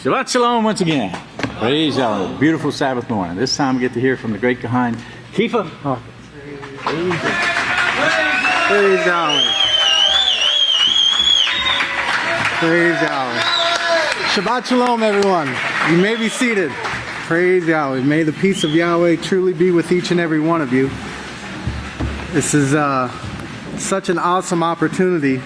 Shabbat Shalom once again. Praise Yahweh. Beautiful Sabbath morning. This time we get to hear from the great Kohen, Kifa. Oh. Praise Yahweh. Praise Yahweh. Shabbat Shalom, everyone. You may be seated. Praise Yahweh. May the peace of Yahweh truly be with each and every one of you. This is such an awesome opportunity.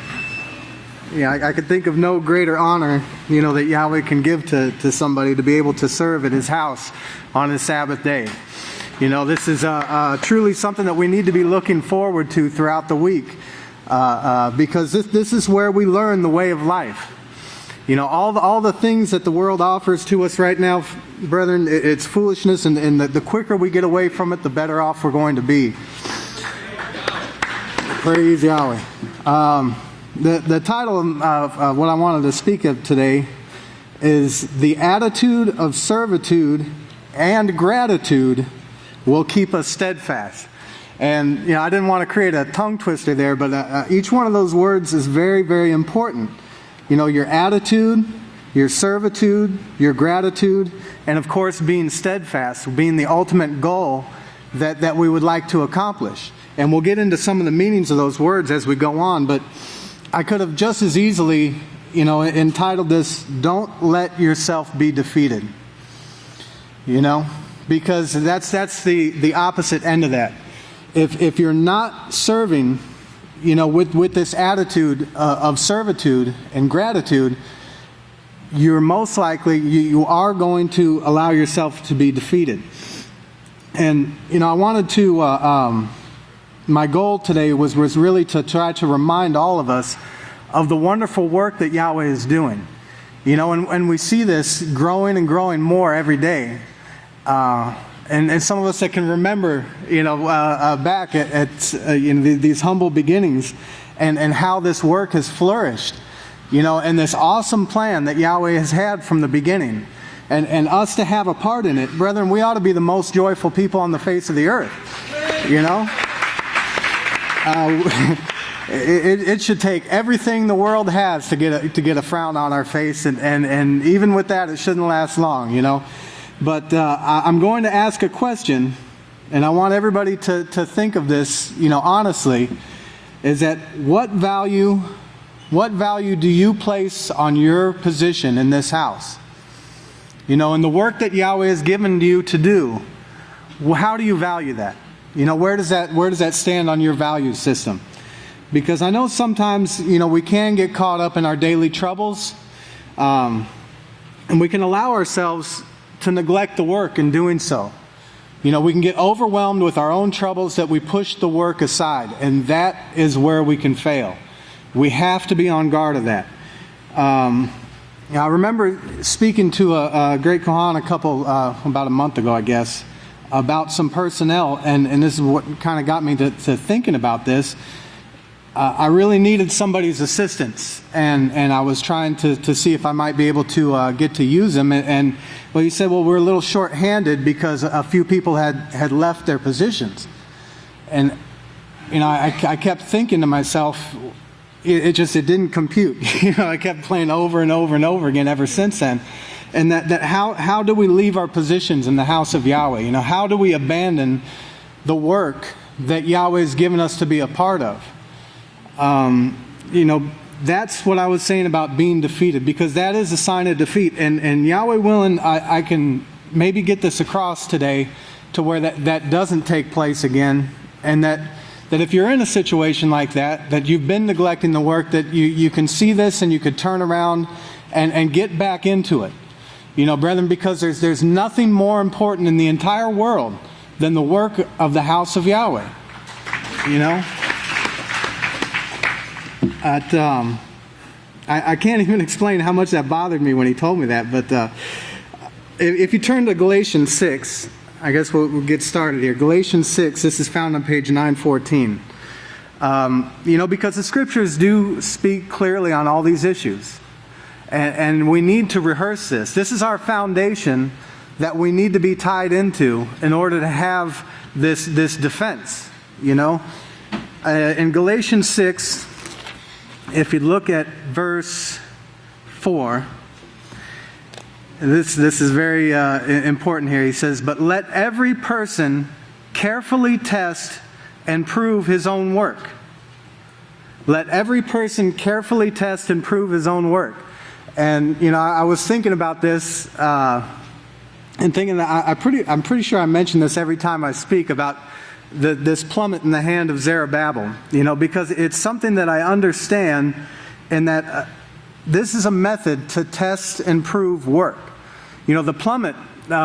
Yeah, I could think of no greater honor, that Yahweh can give to somebody to be able to serve at His house on His Sabbath day. This is truly something that we need to be looking forward to throughout the week, because this is where we learn the way of life. All the things that the world offers to us right now, brethren, it's foolishness, and the quicker we get away from it, the better off we're going to be. Praise Yahweh. The title of what I wanted to speak of today is "The Attitude of Servitude and Gratitude Will Keep Us Steadfast." And, I didn't want to create a tongue twister there, but each one of those words is very, very important. Your attitude, your servitude, your gratitude, and of course being steadfast, being the ultimate goal that we would like to accomplish. And we'll get into some of the meanings of those words as we go on, but I could have just as easily, entitled this, "Don't Let Yourself Be Defeated." Because that's the opposite end of that. If you're not serving, with this attitude of servitude and gratitude, you're most likely, you are going to allow yourself to be defeated. And, I wanted to... my goal today was really to try to remind all of us of the wonderful work that Yahweh is doing. And we see this growing and growing more every day. And some of us that can remember, back at these humble beginnings and how this work has flourished, and this awesome plan that Yahweh has had from the beginning. And us to have a part in it, brethren, we ought to be the most joyful people on the face of the earth, It should take everything the world has to get a frown on our face, and even with that, it shouldn't last long, But I'm going to ask a question, and I want everybody to think of this, honestly, is that what value do you place on your position in this house? In the work that Yahweh has given you to do, how do you value that? Where does that stand on your value system? Because I know sometimes, we can get caught up in our daily troubles, and we can allow ourselves to neglect the work in doing so. We can get overwhelmed with our own troubles that we push the work aside, and that is where we can fail. We have to be on guard of that. I remember speaking to a great Kohen about a month ago, I guess, about some personnel, and this is what kind of got me to thinking about this. I really needed somebody's assistance, and I was trying to see if I might be able to get to use them. And he said, well, we're a little short-handed because a few people had left their positions. And I kept thinking to myself, it didn't compute. I kept playing over and over and over again ever since then. And that how do we leave our positions in the house of Yahweh? How do we abandon the work that Yahweh has given us to be a part of? That's what I was saying about being defeated, because that is a sign of defeat. And Yahweh willing, I can maybe get this across today to where that doesn't take place again. And that if you're in a situation like that you've been neglecting the work, that you can see this and you could turn around and get back into it. Brethren, because there's nothing more important in the entire world than the work of the house of Yahweh. I can't even explain how much that bothered me when he told me that, but if you turn to Galatians 6, I guess we'll get started here. Galatians 6, this is found on page 914. Because the scriptures do speak clearly on all these issues. And we need to rehearse this. This is our foundation that we need to be tied into in order to have this defense, In Galatians 6, if you look at verse 4, This is very important here. He says, "But let every person carefully test and prove his own work." Let every person carefully test and prove his own work. And, I was thinking about this and thinking that I'm pretty sure I mention this every time I speak about this plummet in the hand of Zerubbabel, because it's something that I understand, and that this is a method to test and prove work. The plummet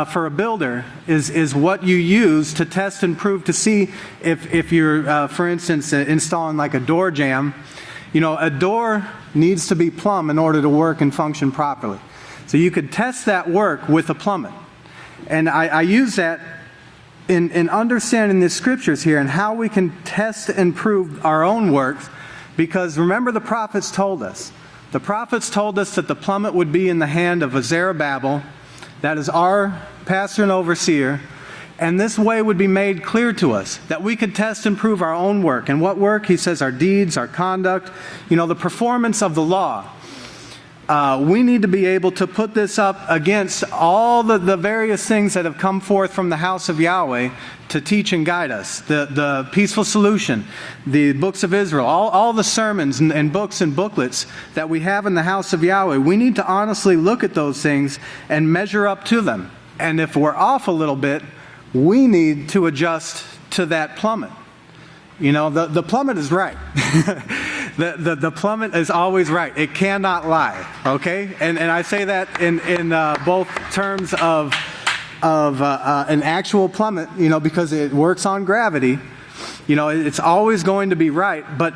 for a builder is what you use to test and prove, to see if you're, for instance, installing like a door jamb. A door needs to be plumb in order to work and function properly. So you could test that work with a plummet. And I use that in understanding the scriptures here and how we can test and prove our own works, because remember, the prophets told us. The prophets told us that the plummet would be in the hand of a Zerubbabel, that is our pastor and overseer, and this way would be made clear to us, that we could test and prove our own work. And what work? He says our deeds, our conduct, the performance of the law. We need to be able to put this up against all the various things that have come forth from the house of Yahweh to teach and guide us. The peaceful solution, the books of Israel, all the sermons and books and booklets that we have in the house of Yahweh. We need to honestly look at those things and measure up to them. And if we're off a little bit, we need to adjust to that plummet. The plummet is right. The plummet is always right. It cannot lie. Okay? And I say that in both terms of an actual plummet, because it works on gravity. It's always going to be right, but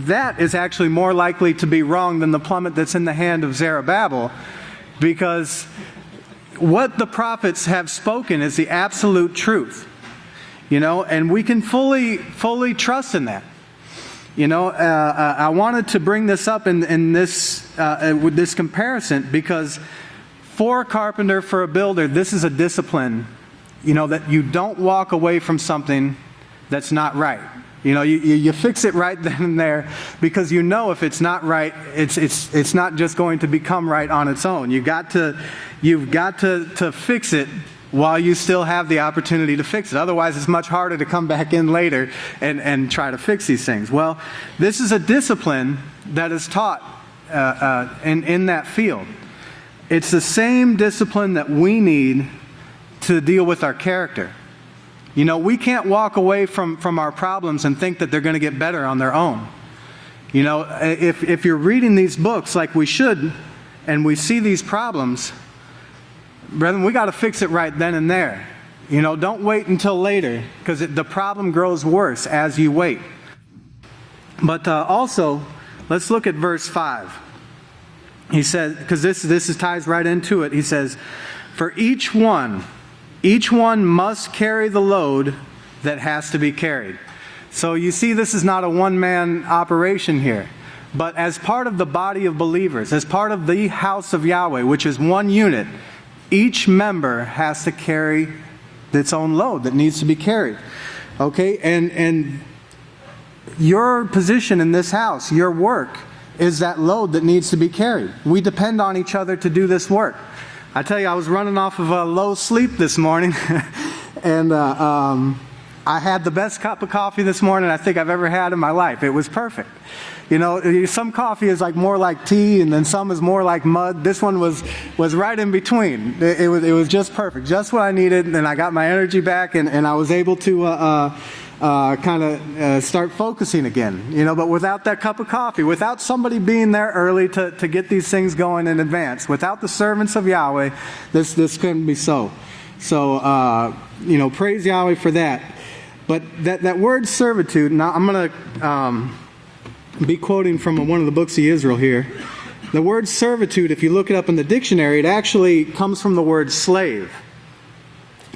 that is actually more likely to be wrong than the plummet that's in the hand of Zerubbabel, because what the prophets have spoken is the absolute truth. And we can fully trust in that. I wanted to bring this up in this with this comparison, because for a carpenter, for a builder, this is a discipline, that you don't walk away from something that's not right. You fix it right then and there, because if it's not right, it's not just going to become right on its own. You've got to fix it while you still have the opportunity to fix it. Otherwise, it's much harder to come back in later and try to fix these things. Well, this is a discipline that is taught in that field. It's the same discipline that we need to deal with our character. We can't walk away from our problems and think that they're going to get better on their own. If you're reading these books like we should, and we see these problems, brethren, we got to fix it right then and there. Don't wait until later, because the problem grows worse as you wait. But also, let's look at verse 5. He says, because this ties right into it. He says, "For each one must carry the load that has to be carried." So you see, this is not a one-man operation here. But as part of the body of believers, as part of the house of Yahweh, which is one unit, each member has to carry its own load that needs to be carried. Okay? And your position in this house, your work, is that load that needs to be carried. We depend on each other to do this work. I tell you, I was running off of a low sleep this morning, and I had the best cup of coffee this morning I think I've ever had in my life. It was perfect. Some coffee is more like tea, and then some is more like mud. This one was right in between. It was just perfect, just what I needed, and I got my energy back, and I was able to start focusing again. But without that cup of coffee, without somebody being there early to get these things going in advance, without the servants of Yahweh, this couldn't be so. So, praise Yahweh for that. But that word servitude, now I'm going to be quoting from one of the books of Yisrayl here. The word servitude, if you look it up in the dictionary, it actually comes from the word slave.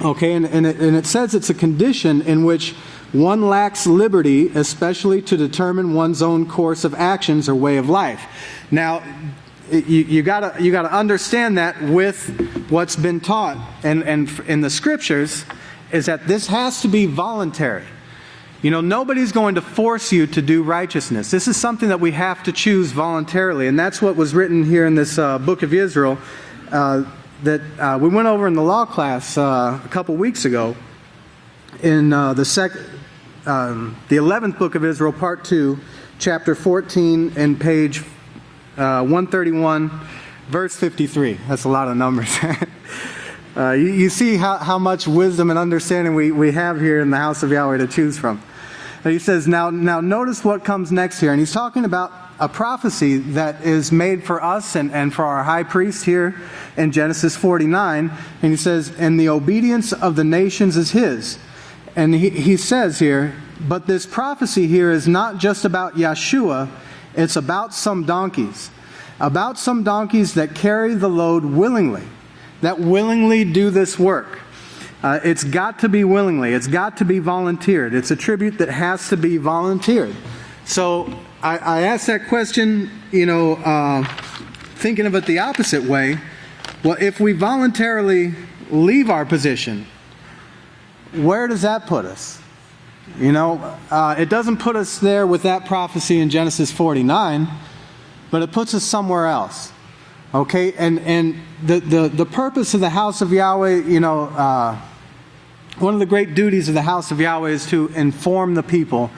Okay, and it says it's a condition in which one lacks liberty, especially to determine one's own course of actions or way of life. Now, you gotta understand that with what's been taught and in the scriptures, is that this has to be voluntary. Nobody's going to force you to do righteousness. This is something that we have to choose voluntarily, and that's what was written here in this book of Yisrayl. that we went over in the law class a couple weeks ago in the 11th book of Israel, part 2, chapter 14, and page 131, verse 53. That's a lot of numbers. You see how much wisdom and understanding we have here in the house of Yahweh to choose from. He says, now notice what comes next here. And he's talking about a prophecy that is made for us and for our high priest here in Genesis 49. And he says, and the obedience of the nations is his. And he says here, but this prophecy here is not just about Yeshua, it's about some donkeys. About some donkeys that carry the load willingly, that willingly do this work. It's got to be willingly. It's got to be volunteered. It's a tribute that has to be volunteered. So I asked that question, thinking of it the opposite way. Well, if we voluntarily leave our position, where does that put us? It doesn't put us there with that prophecy in Genesis 49, but it puts us somewhere else. Okay, and the purpose of the house of Yahweh, one of the great duties of the house of Yahweh is to inform the people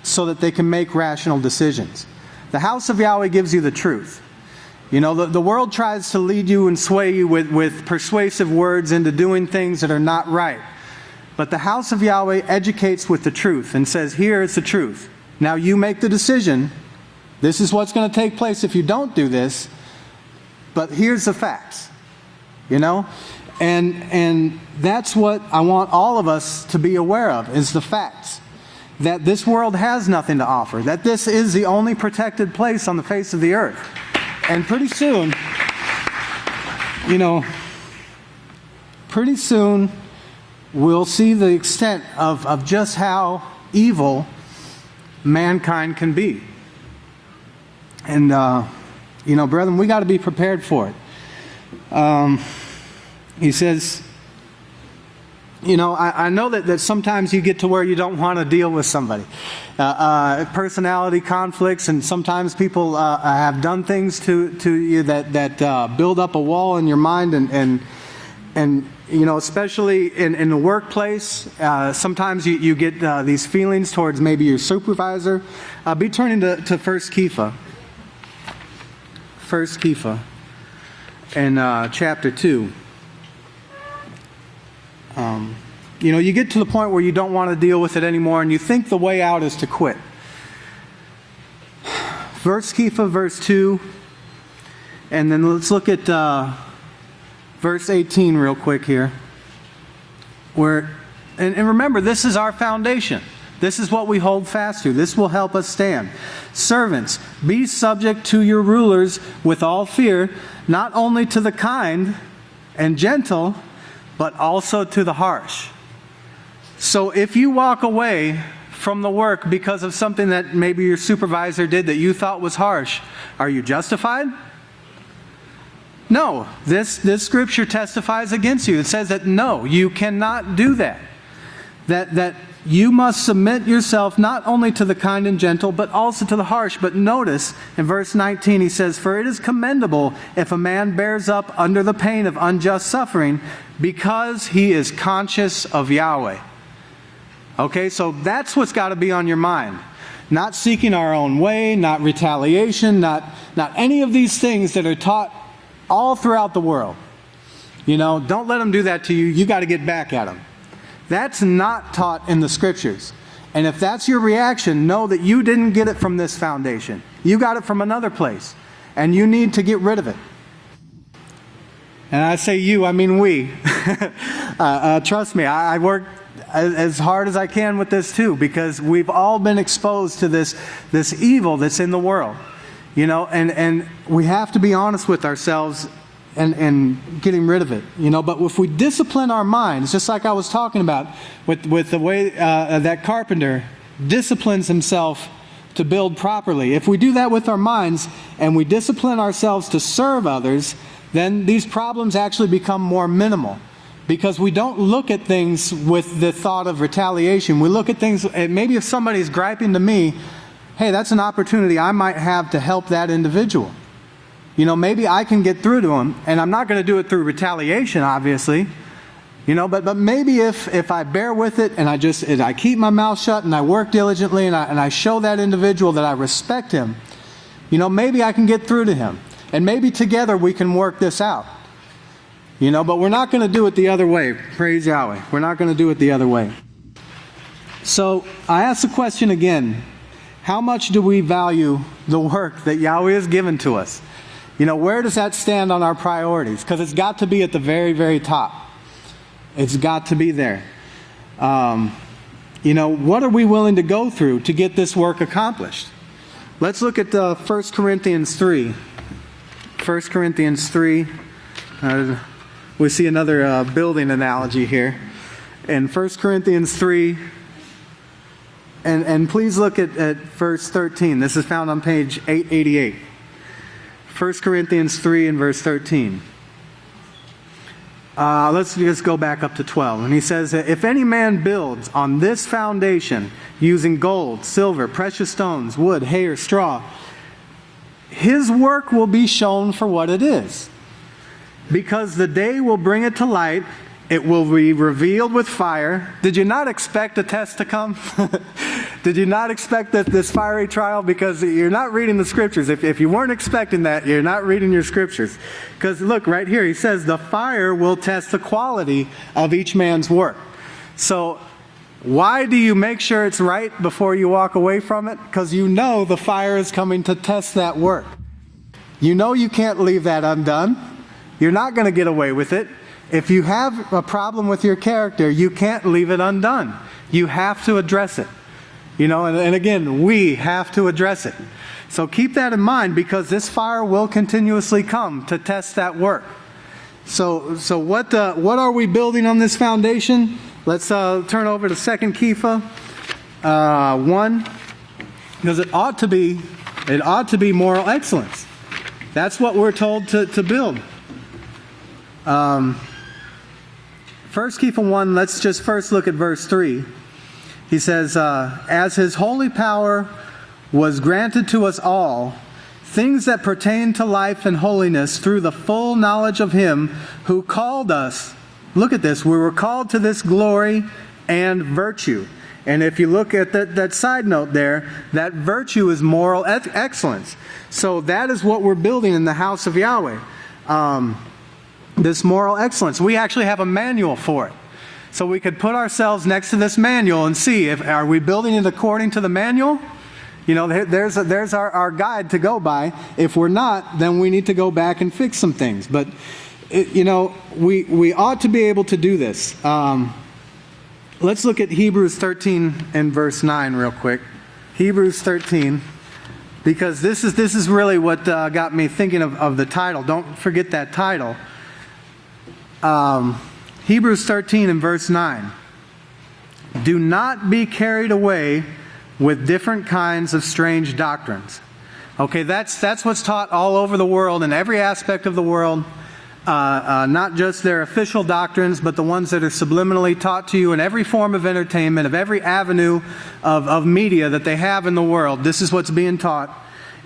so that they can make rational decisions. The house of Yahweh gives you the truth. The world tries to lead you and sway you with persuasive words into doing things that are not right. But the house of Yahweh educates with the truth and says, here is the truth. Now you make the decision. This is what's going to take place if you don't do this. But here's the facts. And that's what I want all of us to be aware of, is the facts. That this world has nothing to offer. That this is the only protected place on the face of the earth. And pretty soon, we'll see the extent of just how evil mankind can be. And, brethren, we got to be prepared for it. He says, I know that sometimes you get to where you don't want to deal with somebody. Personality conflicts, and sometimes people have done things to you that build up a wall in your mind, and especially in the workplace, sometimes you get these feelings towards maybe your supervisor. Be turning to 1 Kepha. 1 Kepha in chapter 2. You get to the point where you don't want to deal with it anymore, and you think the way out is to quit. 1 Kepha, verse 2, and then let's look at verse 18 real quick here. And remember, this is our foundation. This is what we hold fast to. This will help us stand. Servants, be subject to your rulers with all fear, not only to the kind and gentle, but also to the harsh. So if you walk away from the work because of something that maybe your supervisor did that you thought was harsh, are you justified? No. This scripture testifies against you. It says that no, you cannot do that. That you must submit yourself not only to the kind and gentle, but also to the harsh. But notice in verse 19 he says, for it is commendable if a man bears up under the pain of unjust suffering, because he is conscious of Yahweh. Okay, so that's what's got to be on your mind. Not seeking our own way, not retaliation, not any of these things that are taught all throughout the world. Don't let them do that to you. You got to get back at them. That's not taught in the scriptures. And if that's your reaction, know that you didn't get it from this foundation. You got it from another place. And you need to get rid of it. And I say you, I mean we. Trust me, I work as hard as I can with this too, because we've all been exposed to this evil that's in the world. And we have to be honest with ourselves and getting rid of it. But if we discipline our minds, just like I was talking about with the way that carpenter disciplines himself to build properly. If we do that with our minds and we discipline ourselves to serve others, then these problems actually become more minimal. Because we don't look at things with the thought of retaliation. We look at things, maybe if somebody's griping to me, hey, that's an opportunity I might have to help that individual. maybe I can get through to him, and I'm not going to do it through retaliation, obviously. But maybe if I bear with it and I keep my mouth shut and I work diligently and I show that individual that I respect him, maybe I can get through to him. And maybe together we can work this out. But we're not going to do it the other way. Praise Yahweh. We're not going to do it the other way. So I ask the question again. How much do we value the work that Yahweh has given to us? Where does that stand on our priorities? Because it's got to be at the very, very top. It's got to be there. What are we willing to go through to get this work accomplished? Let's look at 1 Corinthians 3. 1 Corinthians 3. We see another building analogy here. In 1 Corinthians 3, and please look at verse 13. This is found on page 888. 1 Corinthians 3 and verse 13. Let's just go back up to 12. And he says, if any man builds on this foundation using gold, silver, precious stones, wood, hay, or straw, his work will be shown for what it is. Because the day will bring it to light, it will be revealed with fire. Did you not expect a test to come? Did you not expect this fiery trial? Because you're not reading the scriptures. If you weren't expecting that, you're not reading your scriptures. Because look, right here, he says the fire will test the quality of each man's work. So why do you make sure it's right before you walk away from it? Because the fire is coming to test that work. You can't leave that undone. You're not going to get away with it. If you have a problem with your character, you can't leave it undone. You have to address it. And again, we have to address it. So keep that in mind, because this fire will continuously come to test that work. So what are we building on this foundation? Let's turn over to 2 Kepha 1, because it ought to be moral excellence. That's what we're told to build. 1 Kepha 1, let's just first look at verse 3. He says, as his holy power was granted to us all, things that pertain to life and holiness through the full knowledge of him who called us. Look at this. We were called to this glory and virtue. And if you look at that side note there, that virtue is moral excellence. So that is what we're building in the house of Yahweh. This moral excellence. We actually have a manual for it. So we could put ourselves next to this manual and see, are we building it according to the manual? There's our guide to go by. If we're not, then we need to go back and fix some things. But, we ought to be able to do this. Let's look at Hebrews 13 and verse 9 real quick. Hebrews 13. Because this is really what got me thinking of the title. Don't forget that title. Hebrews 13 and verse 9. Do not be carried away with different kinds of strange doctrines. Okay, that's what's taught all over the world, in every aspect of the world. Not just their official doctrines, but the ones that are subliminally taught to you in every form of entertainment, of every avenue of media that they have in the world. This is what's being taught,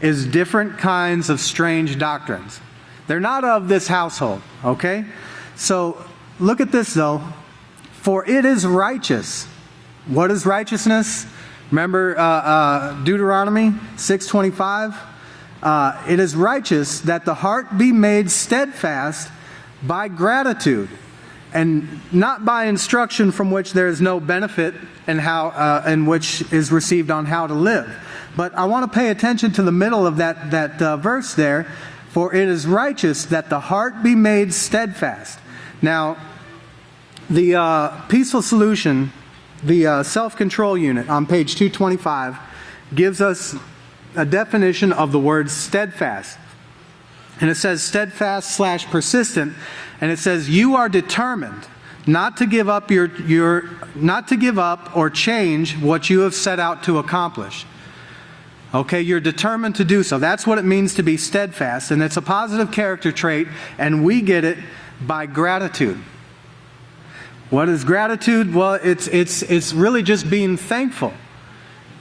is different kinds of strange doctrines. They're not of this household, okay? So, look at this though. For it is righteous. What is righteousness? Remember Deuteronomy 6:25? It is righteous that the heart be made steadfast by gratitude, and not by instruction from which there is no benefit, and which is received on how to live. But I want to pay attention to the middle of that verse there. For it is righteous that the heart be made steadfast. Now, the Peaceful Solution, the self-control unit on page 225, gives us a definition of the word steadfast. And it says steadfast/persistent, and it says you are determined not to give up not to give up or change what you have set out to accomplish. Okay, you're determined to do so. That's what it means to be steadfast, and it's a positive character trait, and we get it by gratitude. What is gratitude? Well, it's really just being thankful.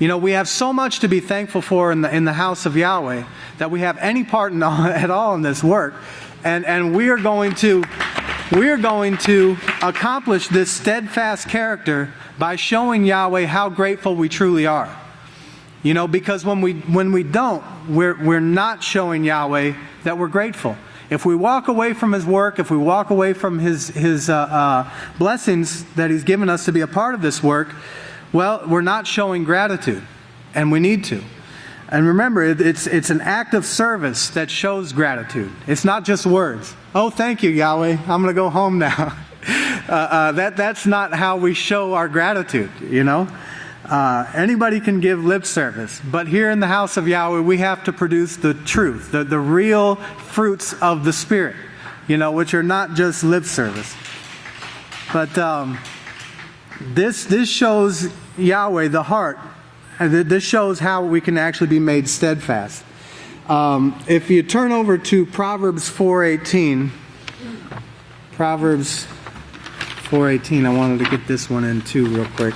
You know, we have so much to be thankful for in the house of Yahweh that we have any part at all in this work. And we are going to accomplish this steadfast character by showing Yahweh how grateful we truly are. You know, because when we don't, we're not showing Yahweh that we're grateful. If we walk away from His work, if we walk away from His blessings that He's given us to be a part of this work, well, we're not showing gratitude, and we need to. And remember, it's an act of service that shows gratitude. It's not just words. Oh, thank you, Yahweh. I'm going to go home now. That's not how we show our gratitude, you know. Anybody can give lip service, but here in the house of Yahweh, we have to produce the truth, the real fruits of the Spirit, you know, which are not just lip service. But this shows Yahweh the heart. This shows how we can actually be made steadfast. If you turn over to Proverbs 4:18, Proverbs 4:18, I wanted to get this one in too real quick.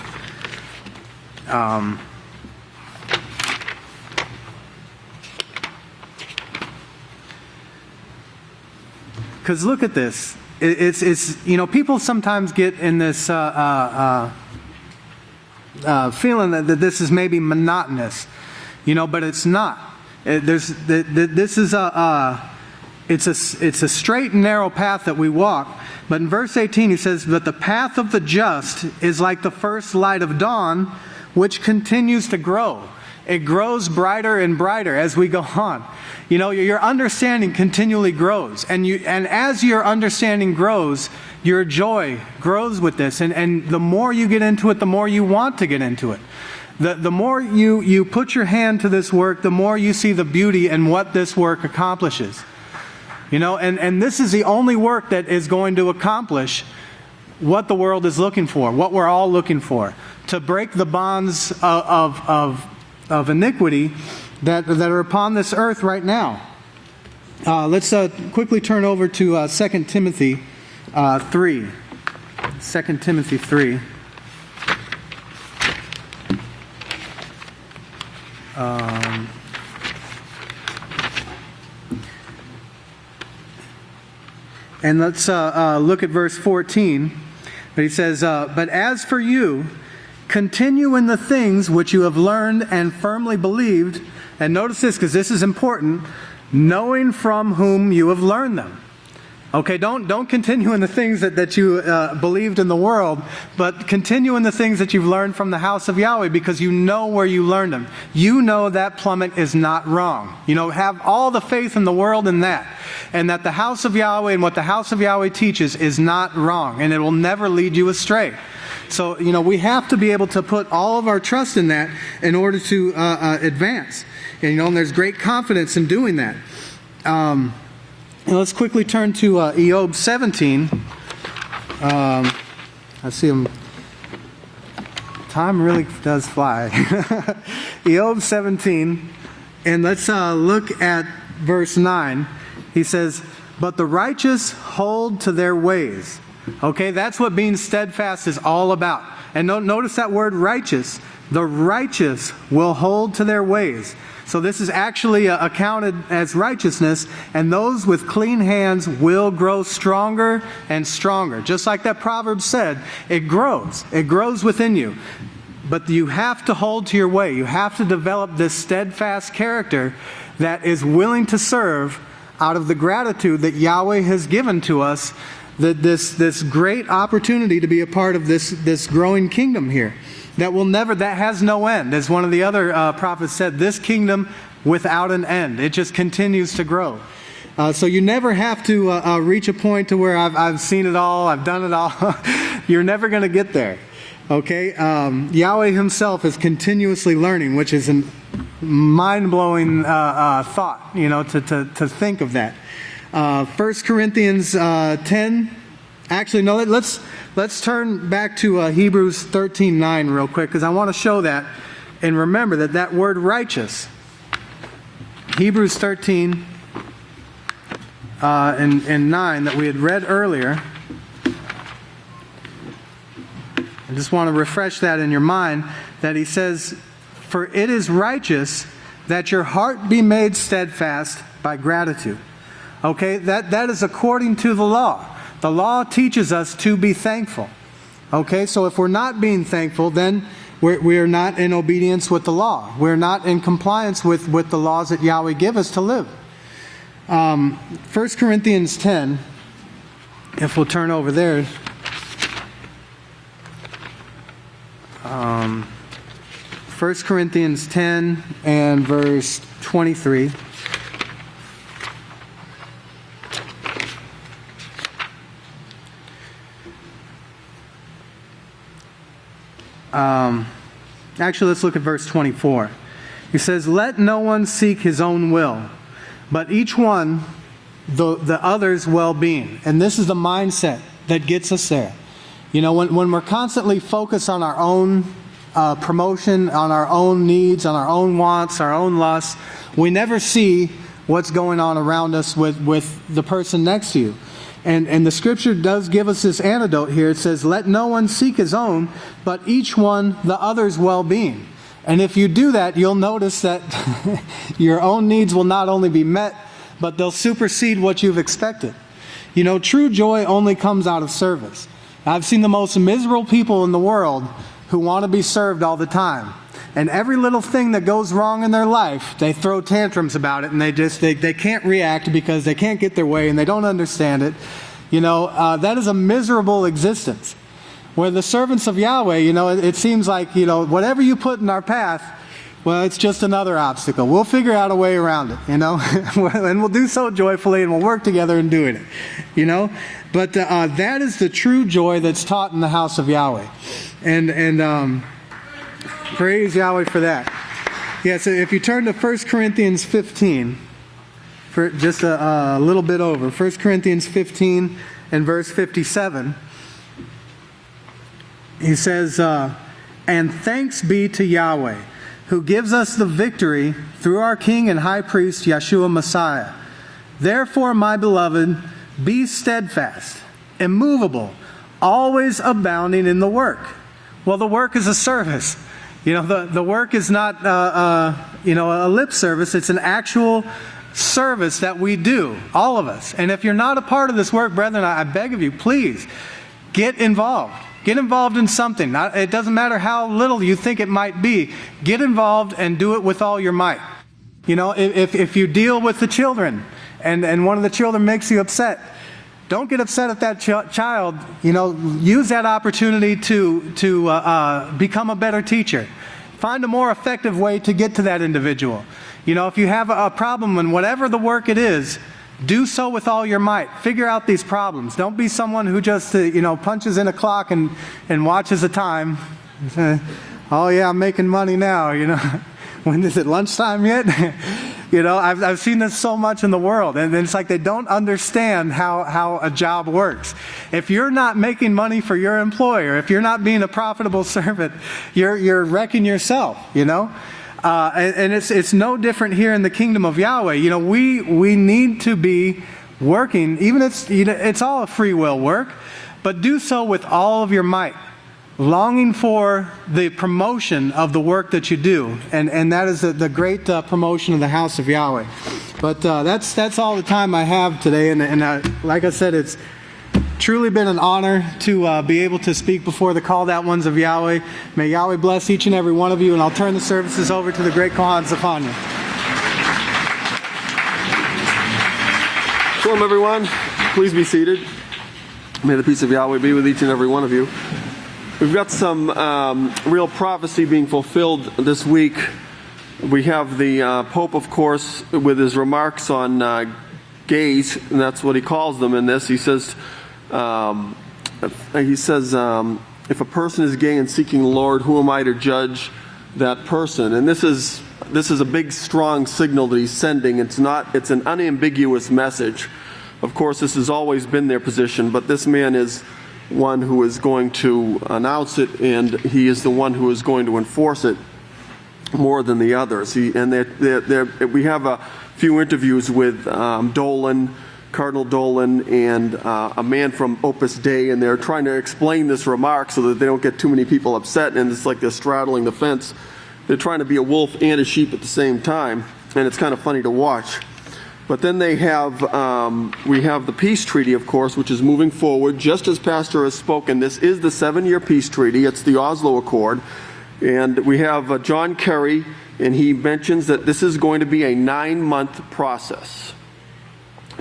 Because look at this. It's you know, people sometimes get in this feeling that this is maybe monotonous, you know, but it's not. This is it's a straight and narrow path that we walk. But in verse 18 he says, "But the path of the just is like the first light of dawn, which continues to grow." It grows brighter and brighter as we go on. You know, your understanding continually grows. And as your understanding grows, your joy grows with this. And the more you get into it, the more you want to get into it. The more you put your hand to this work, the more you see the beauty in what this work accomplishes. You know, and this is the only work that is going to accomplish what the world is looking for, what we're all looking for, to break the bonds of iniquity that are upon this earth right now. Let's quickly turn over to 2 Timothy 3. 2 Timothy 3. And let's look at verse 14. But he says, "But as for you, continue in the things which you have learned and firmly believed." And notice this, because this is important. "Knowing from whom you have learned them." Okay, don't continue in the things that you believed in the world, but continue in the things that you've learned from the house of Yahweh, because you know where you learned them. You know that plummet is not wrong. You know, have all the faith in the world in that. And that the house of Yahweh and what the house of Yahweh teaches is not wrong, and it will never lead you astray. So, you know, we have to be able to put all of our trust in that in order to advance. And, you know, and there's great confidence in doing that. Let's quickly turn to Job 17. I see him. Time really does fly. Job 17. And let's look at verse 9. He says, "But the righteous hold to their ways." Okay, that's what being steadfast is all about. And notice that word righteous. The righteous will hold to their ways. So this is actually accounted as righteousness, and those with clean hands will grow stronger and stronger. Just like that proverb said, it grows. It grows within you. But you have to hold to your way. You have to develop this steadfast character that is willing to serve out of the gratitude that Yahweh has given to us, that this great opportunity to be a part of this growing kingdom here. That has no end. As one of the other prophets said, this kingdom without an end. It just continues to grow. So you never have to reach a point to where I've seen it all, I've done it all. You're never going to get there. Okay? Yahweh Himself is continuously learning, which is a mind-blowing thought, you know, to think of that. 1 Corinthians 10. Actually, no, let's turn back to Hebrews 13:9 real quick, because I want to show that. And remember that word righteous, Hebrews 13 and 9 that we had read earlier. I just want to refresh that in your mind, that he says, For it is righteous that your heart be made steadfast by gratitude. Okay, that is according to the law. The law teaches us to be thankful. Okay, so if we're not being thankful, then we are not in obedience with the law. We're not in compliance with the laws that Yahweh give us to live. 1 Corinthians 10, if we'll turn over there. 1 Corinthians 10 and verse 23. Actually, let's look at verse 24. He says, "Let no one seek his own will, but each one the other's well-being." And this is the mindset that gets us there. You know, when we're constantly focused on our own promotion, on our own needs, on our own wants, our own lusts, we never see what's going on around us with the person next to you. And the Scripture does give us this antidote here. It says, "Let no one seek his own, but each one the other's well-being." And if you do that, you'll notice that your own needs will not only be met, but they'll supersede what you've expected. You know, true joy only comes out of service. I've seen the most miserable people in the world who want to be served all the time. And every little thing that goes wrong in their life, they throw tantrums about it, and they can't react because they can't get their way and they don't understand it. You know, that is a miserable existence. Where the servants of Yahweh, you know, it seems like, you know, whatever you put in our path, well, it's just another obstacle. We'll figure out a way around it, you know, and we'll do so joyfully, and we'll work together in doing it, you know. But that is the true joy that's taught in the house of Yahweh, and praise Yahweh for that. Yeah, so if you turn to 1 Corinthians 15, for just a little bit over, 1 Corinthians 15 and verse 57, he says, "And thanks be to Yahweh, who gives us the victory through our King and High Priest, Yeshua Messiah. Therefore, my beloved, be steadfast, immovable, always abounding in the work." Well, the work is a service. You know, the work is not, you know, a lip service. It's an actual service that we do, all of us. And if you're not a part of this work, brethren, I beg of you, please, get involved. Get involved in something. It doesn't matter how little you think it might be. Get involved and do it with all your might. You know, if you deal with the children and one of the children makes you upset, don't get upset at that child. You know, use that opportunity to become a better teacher. Find a more effective way to get to that individual. You know, if you have a problem in whatever the work it is, do so with all your might. Figure out these problems. Don't be someone who just, you know, punches in a clock and watches the time. Oh yeah, I'm making money now, you know. When is it lunchtime yet? You know, I've seen this so much in the world, and it's like they don't understand how a job works. If you're not making money for your employer, if you're not being a profitable servant, you're wrecking yourself, you know. And it's no different here in the kingdom of Yahweh. You know, we need to be working, even it's all a free will work, but do so with all of your might, longing for the promotion of the work that you do, and that is the great promotion of the house of Yahweh. But that's all the time I have today, and like I said, it's truly been an honor to be able to speak before the called out ones of Yahweh. May Yahweh bless each and every one of you, and I'll turn the services over to the great Kohan Zephaniah. Shalom, everyone. Please be seated. May the peace of Yahweh be with each and every one of you. We've got some real prophecy being fulfilled this week. We have the Pope, of course, with his remarks on gays, and that's what he calls them in this. He says, if a person is gay and seeking the Lord, who am I to judge that person? And this is a big, strong signal that he's sending. It's an unambiguous message. Of course, this has always been their position, but this man is one who is going to announce it, and he is the one who is going to enforce it more than the others. We have a few interviews with Dolan, Cardinal Dolan, and a man from Opus Dei, and they're trying to explain this remark so that they don't get too many people upset, and it's like they're straddling the fence they're trying to be a wolf and a sheep at the same time, and it's kind of funny to watch. But then they have, we have the peace treaty, of course, which is moving forward. Just as Pastor has spoken, this is the 7-year peace treaty. It's the Oslo Accord. And we have John Kerry, and he mentions that this is going to be a 9-month process.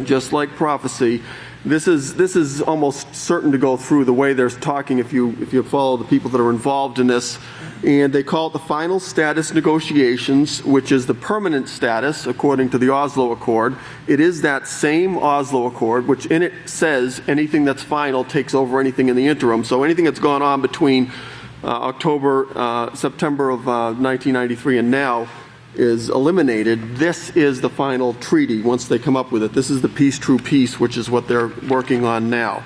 Just like prophecy, this is almost certain to go through the way they're talking if you follow the people that are involved in this. And they call it the final status negotiations, which is the permanent status according to the Oslo Accord. It is that same Oslo Accord, which in it says anything that's final takes over anything in the interim. So anything that's gone on between September of 1993 and now is eliminated. This is the final treaty once they come up with it. This is the peace, true peace, which is what they're working on now.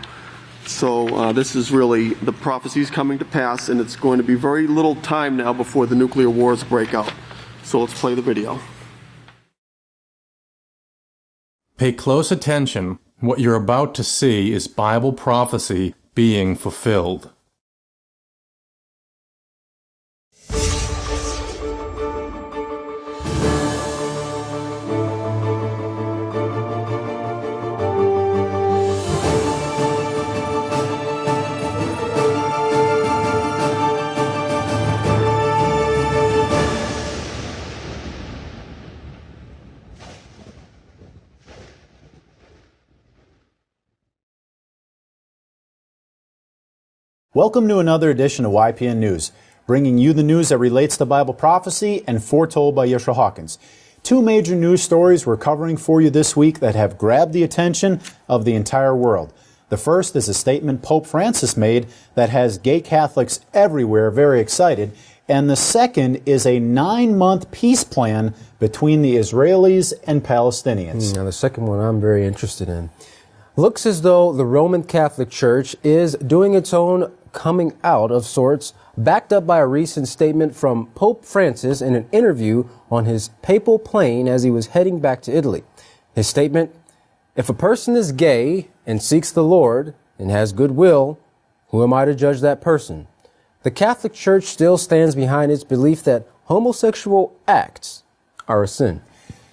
So this is really, the prophecies coming to pass, and it's going to be very little time now before the nuclear wars break out. So let's play the video. Pay close attention. What you're about to see is Bible prophecy being fulfilled. Welcome to another edition of YPN News, bringing you the news that relates to Bible prophecy and foretold by Yisrayl Hawkins. Two major news stories we're covering for you this week that have grabbed the attention of the entire world. The first is a statement Pope Francis made that has gay Catholics everywhere very excited, and the second is a 9-month peace plan between the Israelis and Palestinians. Now, the second one I'm very interested in. Looks as though the Roman Catholic Church is doing its own coming out of sorts, backed up by a recent statement from Pope Francis in an interview on his papal plane as he was heading back to Italy. His statement, "If a person is gay and seeks the Lord and has goodwill, who am I to judge that person?" The Catholic Church still stands behind its belief that homosexual acts are a sin.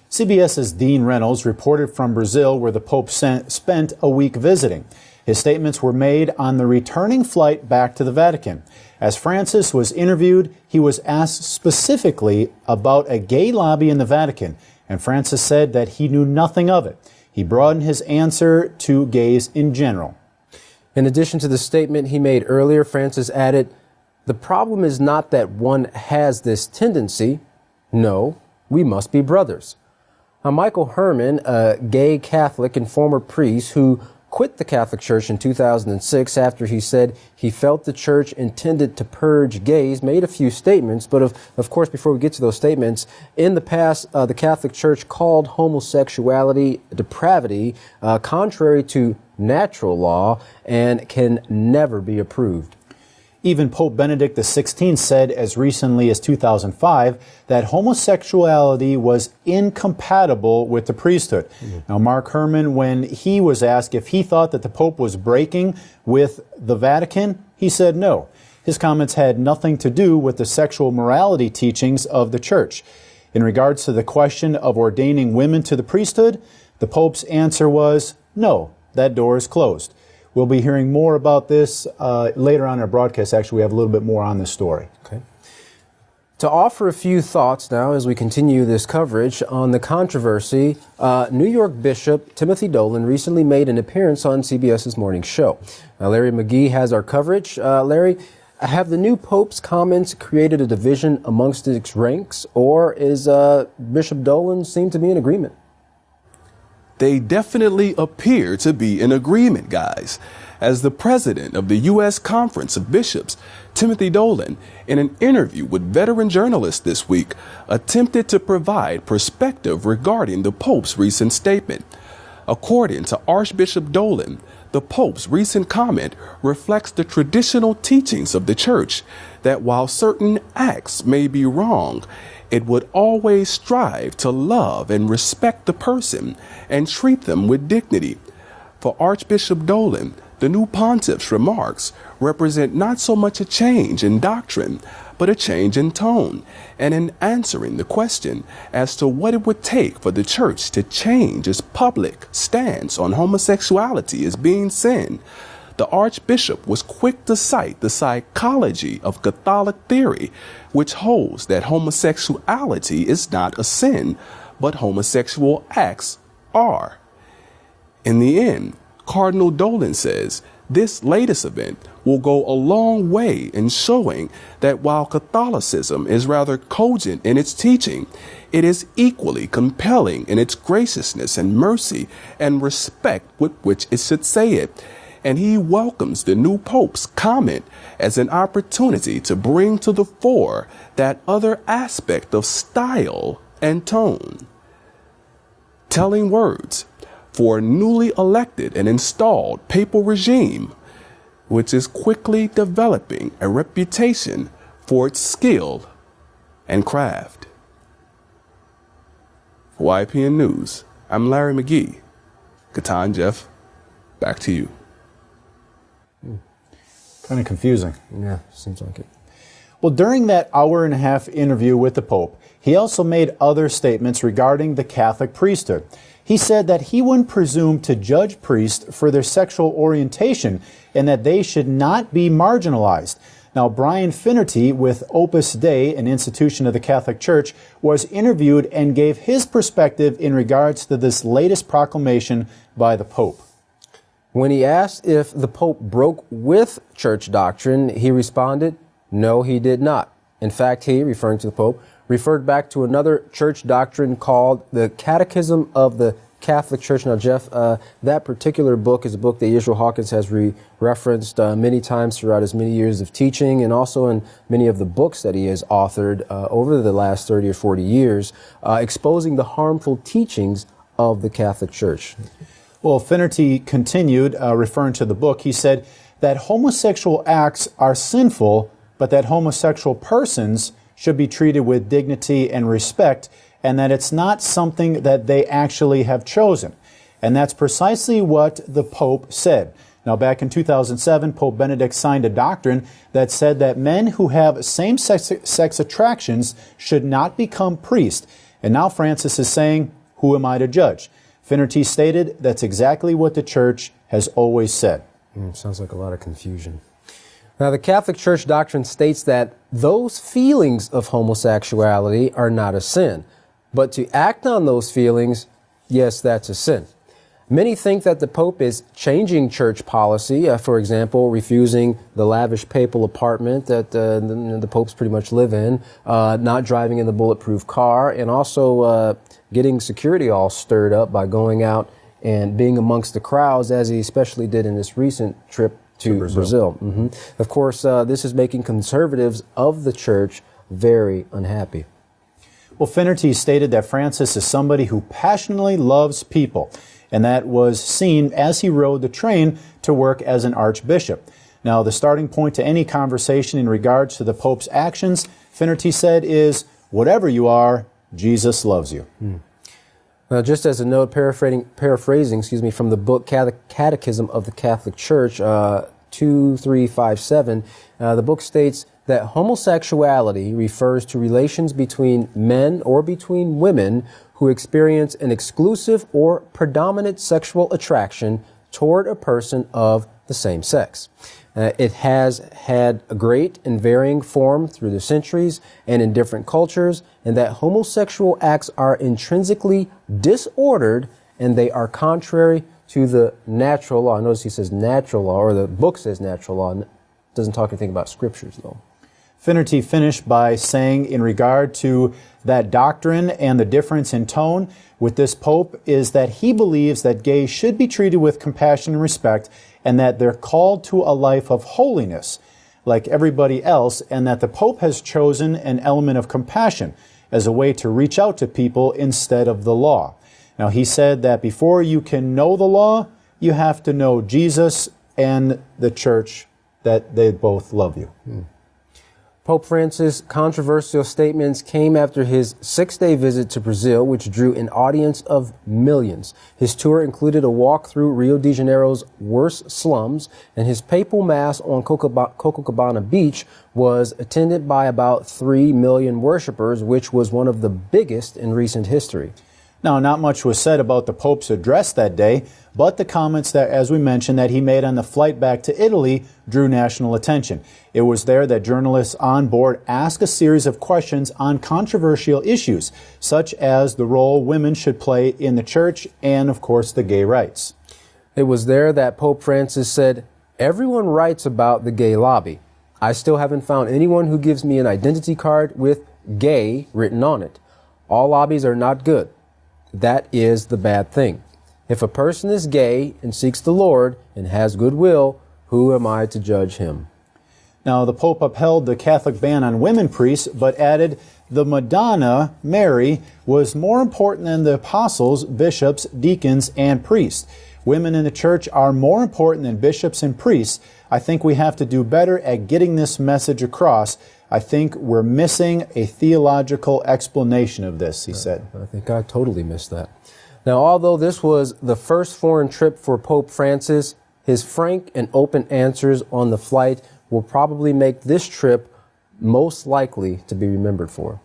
CBS's Dean Reynolds reported from Brazil, where the Pope spent a week visiting. His statements were made on the returning flight back to the Vatican. As Francis was interviewed, he was asked specifically about a gay lobby in the Vatican, and Francis said that he knew nothing of it. He broadened his answer to gays in general. In addition to the statement he made earlier, Francis added, "The problem is not that one has this tendency. No, we must be brothers." Now, Michael Herman, a gay Catholic and former priest who quit the Catholic Church in 2006 after he said he felt the church intended to purge gays, made a few statements. But of course, before we get to those statements, in the past, the Catholic Church called homosexuality depravity, contrary to natural law, and can never be approved. Even Pope Benedict XVI said as recently as 2005 that homosexuality was incompatible with the priesthood. Now, Mark Herman, when he was asked if he thought that the Pope was breaking with the Vatican, he said no. His comments had nothing to do with the sexual morality teachings of the Church. In regards to the question of ordaining women to the priesthood, the Pope's answer was no, that door is closed. We'll be hearing more about this later on in our broadcast. Actually, we have a little bit more on this story. Okay. To offer a few thoughts now as we continue this coverage on the controversy, New York Bishop Timothy Dolan recently made an appearance on CBS's morning show. Larry McGee has our coverage. Larry, have the new Pope's comments created a division amongst its ranks, or is Bishop Dolan seem to be in agreement? They definitely appear to be in agreement, guys, as the president of the U.S. Conference of Bishops, Timothy Dolan, in an interview with veteran journalists this week, attempted to provide perspective regarding the Pope's recent statement. According to Archbishop Dolan, the Pope's recent comment reflects the traditional teachings of the Church that while certain acts may be wrong, it would always strive to love and respect the person and treat them with dignity. For Archbishop Dolan, the new pontiff's remarks represent not so much a change in doctrine, but a change in tone, and in answering the question as to what it would take for the church to change its public stance on homosexuality as being sin, the Archbishop was quick to cite the psychology of Catholic theory, which holds that homosexuality is not a sin, but homosexual acts are. In the end, Cardinal Dolan says this latest event will go a long way in showing that while Catholicism is rather cogent in its teaching, it is equally compelling in its graciousness and mercy and respect with which it should say it. And he welcomes the new Pope's comment as an opportunity to bring to the fore that other aspect of style and tone. Telling words for a newly elected and installed papal regime, which is quickly developing a reputation for its skill and craft. For YPN News, I'm Larry McGee. Katan Jeff, back to you. Kind of confusing. Yeah, seems like it. Well, during that hour-and-a-half interview with the Pope, he also made other statements regarding the Catholic priesthood. He said that he wouldn't presume to judge priests for their sexual orientation and that they should not be marginalized. Now, Brian Finnerty with Opus Dei, an institution of the Catholic Church, was interviewed and gave his perspective in regards to this latest proclamation by the Pope. When he asked if the Pope broke with church doctrine, he responded, no, he did not. In fact, he, referring to the Pope, referred back to another church doctrine called the Catechism of the Catholic Church. Now, Jeff, that particular book is a book that Yisrayl Hawkins has referenced many times throughout his many years of teaching and also in many of the books that he has authored over the last 30 or 40 years, exposing the harmful teachings of the Catholic Church. Well, Finnerty continued, referring to the book, he said that homosexual acts are sinful, but that homosexual persons should be treated with dignity and respect, and that it's not something that they actually have chosen. And that's precisely what the Pope said. Now, back in 2007, Pope Benedict signed a doctrine that said that men who have same-sex attractions should not become priests. And now Francis is saying, who am I to judge? Finnerty stated that's exactly what the Church has always said. Sounds like a lot of confusion. Now, the Catholic Church doctrine states that those feelings of homosexuality are not a sin. But to act on those feelings, yes, that's a sin. Many think that the Pope is changing church policy, for example, refusing the lavish papal apartment that the popes pretty much live in, not driving in the bulletproof car, and also getting security all stirred up by going out and being amongst the crowds, as he especially did in this recent trip to Brazil. Of course, this is making conservatives of the church very unhappy. Well, Finnerty stated that Francis is somebody who passionately loves people, and that was seen as he rode the train to work as an archbishop. Now, the starting point to any conversation in regards to the Pope's actions, Finnerty said, is whatever you are, Jesus loves you. Now, just as a note, paraphrasing, from the book Catechism of the Catholic Church, 2357, the book states that homosexuality refers to relations between men or between women who experience an exclusive or predominant sexual attraction toward a person of the same sex. It has had a great and varying form through the centuries and in different cultures, and that homosexual acts are intrinsically disordered and they are contrary to the natural law. Notice he says natural law, or the book says natural law. It doesn't talk anything about scriptures, though. Finnerty finished by saying, in regard to that doctrine and the difference in tone with this Pope, is that he believes that gays should be treated with compassion and respect, and that they're called to a life of holiness like everybody else, and that the Pope has chosen an element of compassion as a way to reach out to people instead of the law. Now, he said that before you can know the law, you have to know Jesus and the church, that they both love you. Pope Francis' controversial statements came after his 6-day visit to Brazil, which drew an audience of millions. His tour included a walk through Rio de Janeiro's worst slums, and his papal mass on Copacabana Beach was attended by about 3 million worshipers, which was one of the biggest in recent history. Now, not much was said about the Pope's address that day, but the comments that, as we mentioned, that he made on the flight back to Italy drew national attention. It was there that journalists on board asked a series of questions on controversial issues, such as the role women should play in the church and, of course, the gay rights. It was there that Pope Francis said, "Everyone writes about the gay lobby. I still haven't found anyone who gives me an identity card with gay written on it. All lobbies are not good. That is the bad thing. If a person is gay and seeks the Lord and has goodwill, who am I to judge him?" Now, the Pope upheld the Catholic ban on women priests, but added the Madonna, Mary, was more important than the apostles, bishops, deacons, and priests. Women in the church are more important than bishops and priests. I think we have to do better at getting this message across. I think we're missing a theological explanation of this, he said. I think I totally missed that. Now, although this was the first foreign trip for Pope Francis, his frank and open answers on the flight will probably make this trip most likely to be remembered for.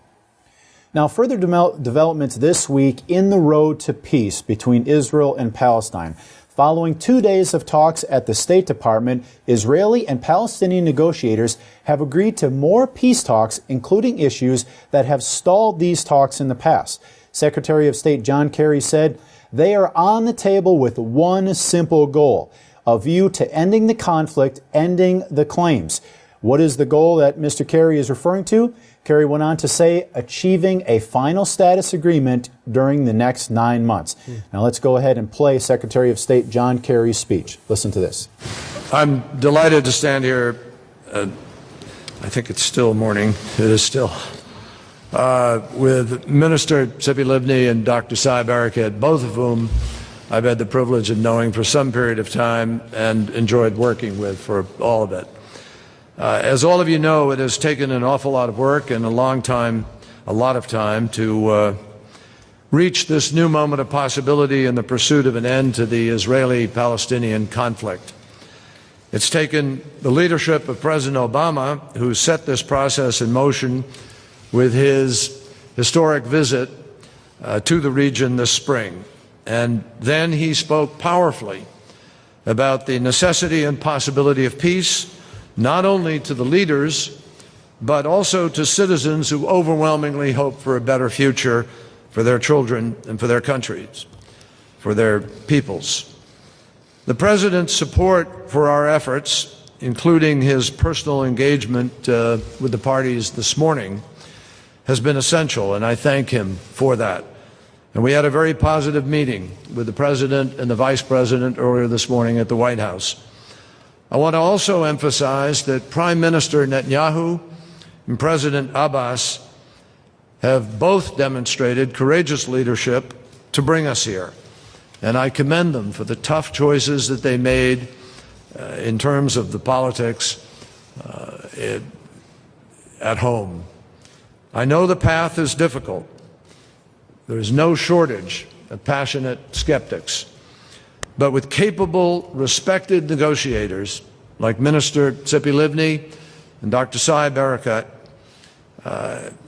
Now, further developments this week in the road to peace between Israel and Palestine. Following 2 days of talks at the State Department, Israeli and Palestinian negotiators have agreed to more peace talks, including issues that have stalled these talks in the past. Secretary of State John Kerry said they are on the table with one simple goal, a view to ending the conflict, ending the claims. What is the goal that Mr. Kerry is referring to? Kerry went on to say achieving a final status agreement during the next 9 months. Now let's go ahead and play Secretary of State John Kerry's speech. Listen to this. I'm delighted to stand here. I think it's still morning. It is still. With Minister Tzipi Livni and Dr. Sai Barakat, both of whom I've had the privilege of knowing for some period of time and enjoyed working with for all of it. As all of you know, it has taken an awful lot of work and a lot of time to reach this new moment of possibility in the pursuit of an end to the Israeli-Palestinian conflict. It's taken the leadership of President Obama, who set this process in motion with his historic visit to the region this spring. And then he spoke powerfully about the necessity and possibility of peace, not only to the leaders, but also to citizens who overwhelmingly hope for a better future for their children and for their countries, for their peoples. The President's support for our efforts, including his personal engagement with the parties this morning, has been essential, and I thank him for that. And we had a very positive meeting with the President and the Vice President earlier this morning at the White House. I want to also emphasize that Prime Minister Netanyahu and President Abbas have both demonstrated courageous leadership to bring us here. And I commend them for the tough choices that they made in terms of the politics at home. I know the path is difficult. There is no shortage of passionate skeptics. But with capable, respected negotiators like Minister Tzipi Livni and Dr. Sai Barakat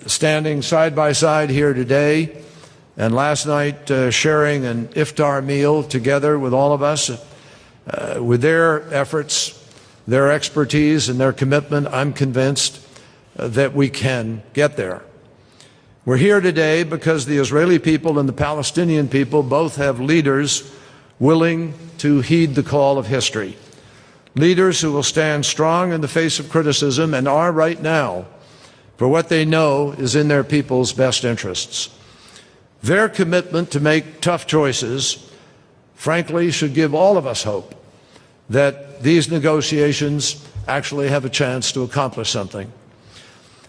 standing side by side here today and last night sharing an iftar meal together with all of us, with their efforts, their expertise, and their commitment, I'm convinced that we can get there. We're here today because the Israeli people and the Palestinian people both have leaders willing to heed the call of history. Leaders who will stand strong in the face of criticism and are right now for what they know is in their people's best interests. Their commitment to make tough choices, frankly, should give all of us hope that these negotiations actually have a chance to accomplish something.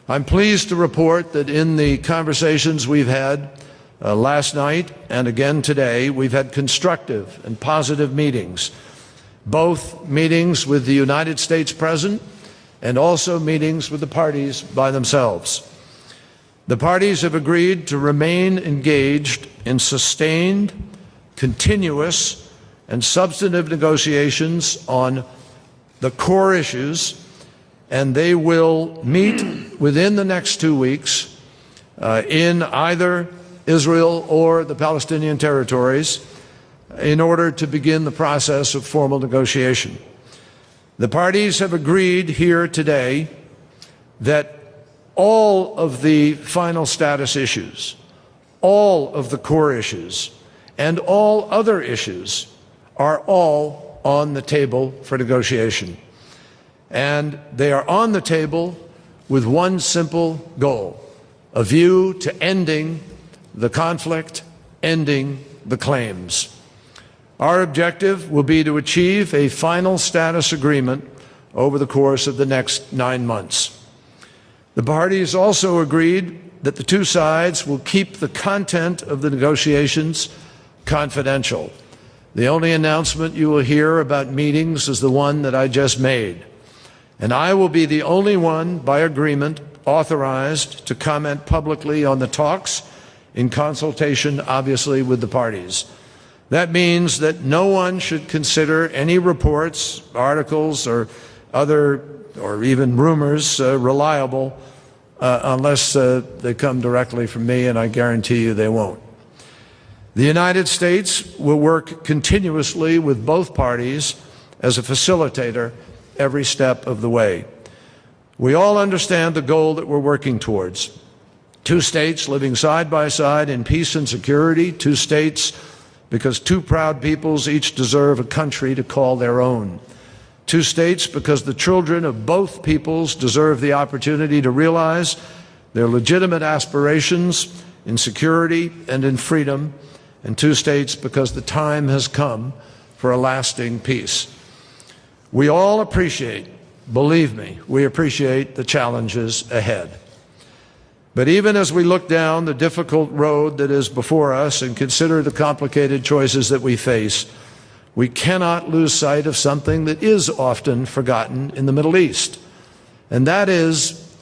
I'm pleased to report that in the conversations we've had last night and again today, we've had constructive and positive meetings, both meetings with the United States President and also meetings with the parties by themselves. The parties have agreed to remain engaged in sustained, continuous, and substantive negotiations on the core issues, and they will meet within the next 2 weeks in either Israel or the Palestinian territories in order to begin the process of formal negotiation. The parties have agreed here today that all of the final status issues, all of the core issues, and all other issues are all on the table for negotiation. And they are on the table with one simple goal: a view to ending the conflict, ending the claims. Our objective will be to achieve a final status agreement over the course of the next 9 months. The parties also agreed that the two sides will keep the content of the negotiations confidential. The only announcement you will hear about meetings is the one that I just made. And I will be the only one, by agreement, authorized to comment publicly on the talks in consultation, obviously, with the parties. That means that no one should consider any reports, articles, or even rumors reliable unless they come directly from me, and I guarantee you they won't. The United States will work continuously with both parties as a facilitator every step of the way. We all understand the goal that we're working towards: two states living side by side in peace and security, two states because two proud peoples each deserve a country to call their own. Two states because the children of both peoples deserve the opportunity to realize their legitimate aspirations in security and in freedom. And two states because the time has come for a lasting peace. We all appreciate, believe me, we appreciate the challenges ahead. But even as we look down the difficult road that is before us and consider the complicated choices that we face, we cannot lose sight of something that is often forgotten in the Middle East, and that is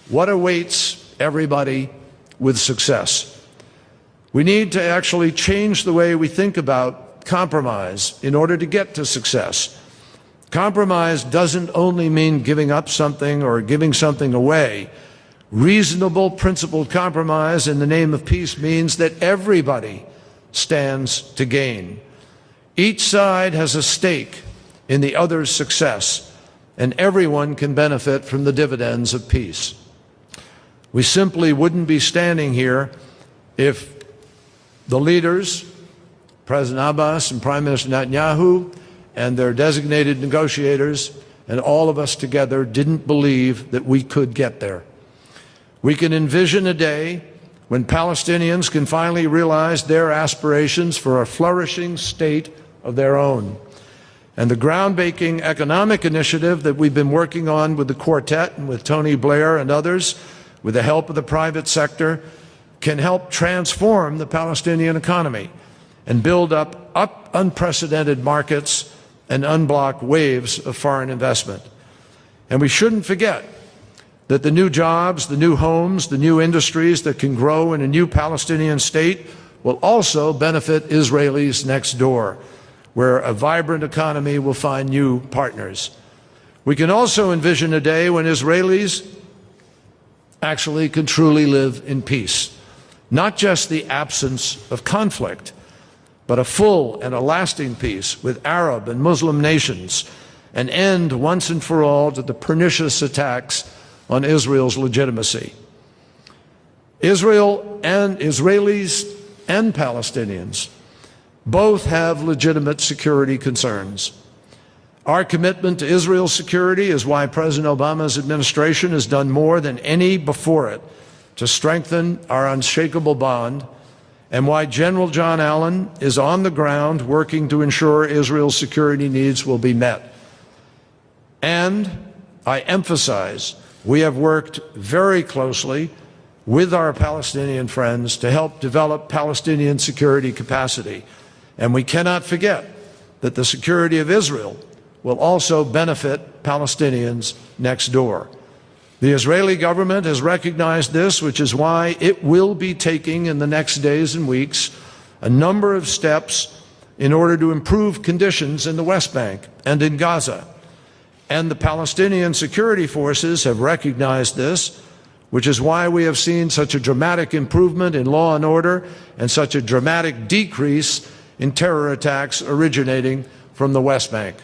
what awaits everybody with success. We need to actually change the way we think about compromise in order to get to success. Compromise doesn't only mean giving up something or giving something away. Reasonable, principled compromise in the name of peace means that everybody stands to gain. Each side has a stake in the other's success, and everyone can benefit from the dividends of peace. We simply wouldn't be standing here if the leaders, President Abbas and Prime Minister Netanyahu, and their designated negotiators, and all of us together didn't believe that we could get there. We can envision a day when Palestinians can finally realize their aspirations for a flourishing state of their own. And the groundbreaking economic initiative that we've been working on with the Quartet and with Tony Blair and others, with the help of the private sector, can help transform the Palestinian economy and build up unprecedented markets and unblock waves of foreign investment. And we shouldn't forget that the new jobs, the new homes, the new industries that can grow in a new Palestinian state will also benefit Israelis next door, where a vibrant economy will find new partners. We can also envision a day when Israelis actually can truly live in peace. Not just the absence of conflict, but a full and a lasting peace with Arab and Muslim nations, an end once and for all to the pernicious attacks on Israel's legitimacy. Israel and Israelis and Palestinians both have legitimate security concerns. Our commitment to Israel's security is why President Obama's administration has done more than any before it to strengthen our unshakable bond, and why General John Allen is on the ground working to ensure Israel's security needs will be met. And I emphasize, we have worked very closely with our Palestinian friends to help develop Palestinian security capacity. And we cannot forget that the security of Israel will also benefit Palestinians next door. The Israeli government has recognized this, which is why it will be taking in the next days and weeks a number of steps in order to improve conditions in the West Bank and in Gaza. And the Palestinian security forces have recognized this, which is why we have seen such a dramatic improvement in law and order and such a dramatic decrease in terror attacks originating from the West Bank.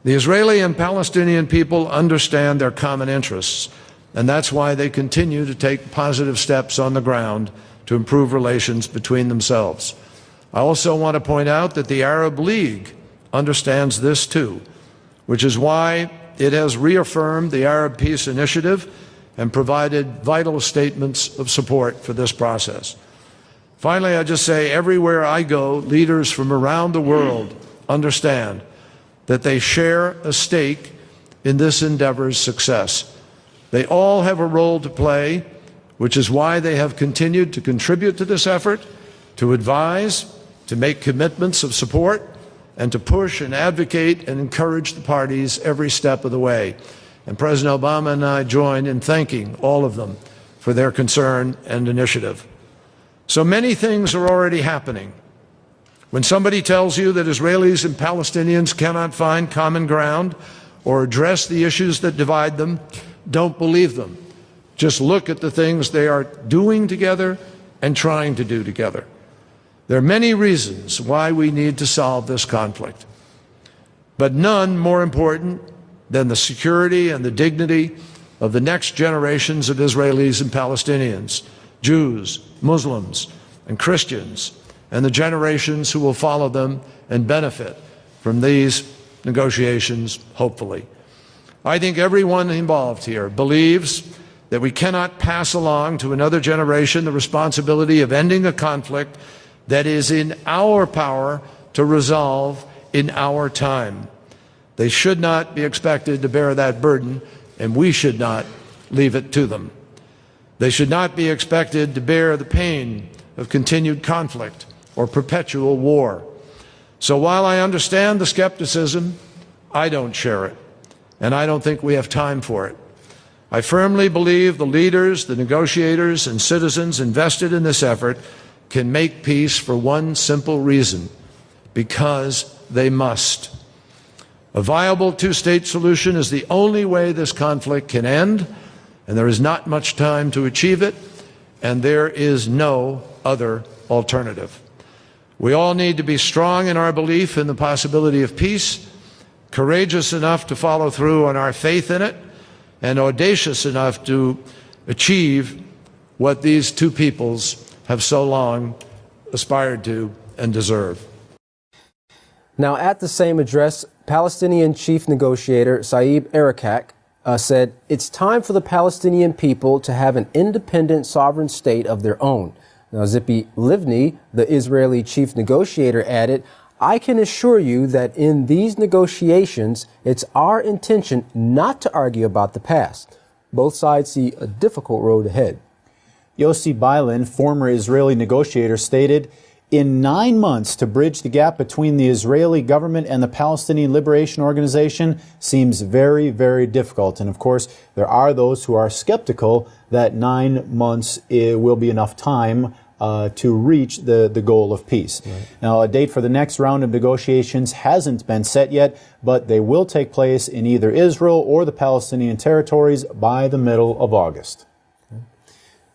The Israeli and Palestinian people understand their common interests, and that's why they continue to take positive steps on the ground to improve relations between themselves. I also want to point out that the Arab League understands this too, which is why it has reaffirmed the Arab Peace Initiative and provided vital statements of support for this process. Finally, I just say everywhere I go, leaders from around the world understand that they share a stake in this endeavor's success. They all have a role to play, which is why they have continued to contribute to this effort, to advise, to make commitments of support, and to push and advocate and encourage the parties every step of the way. And President Obama and I join in thanking all of them for their concern and initiative. So many things are already happening. When somebody tells you that Israelis and Palestinians cannot find common ground or address the issues that divide them, don't believe them. Just look at the things they are doing together and trying to do together. There are many reasons why we need to solve this conflict, but none more important than the security and the dignity of the next generations of Israelis and Palestinians, Jews, Muslims, and Christians, and the generations who will follow them and benefit from these negotiations, hopefully. I think everyone involved here believes that we cannot pass along to another generation the responsibility of ending a conflict that is in our power to resolve in our time. They should not be expected to bear that burden, and we should not leave it to them. They should not be expected to bear the pain of continued conflict or perpetual war. So while I understand the skepticism, I don't share it, and I don't think we have time for it. I firmly believe the leaders, the negotiators, and citizens invested in this effort can make peace for one simple reason: because they must. A viable two-state solution is the only way this conflict can end, and there is not much time to achieve it, and there is no other alternative. We all need to be strong in our belief in the possibility of peace, courageous enough to follow through on our faith in it, and audacious enough to achieve what these two peoples have so long aspired to and deserve. Now, at the same address, Palestinian chief negotiator Saeb Erekat said, "It's time for the Palestinian people to have an independent sovereign state of their own." Now, Tzipi Livni, the Israeli chief negotiator, added, "I can assure you that in these negotiations, it's our intention not to argue about the past. Both sides see a difficult road ahead." Yossi Beilin, former Israeli negotiator, stated, "In 9 months to bridge the gap between the Israeli government and the Palestinian Liberation Organization seems very, very difficult." And of course, there are those who are skeptical that 9 months will be enough time to reach the goal of peace. Right. Now, a date for the next round of negotiations hasn't been set yet, but they will take place in either Israel or the Palestinian territories by the middle of August.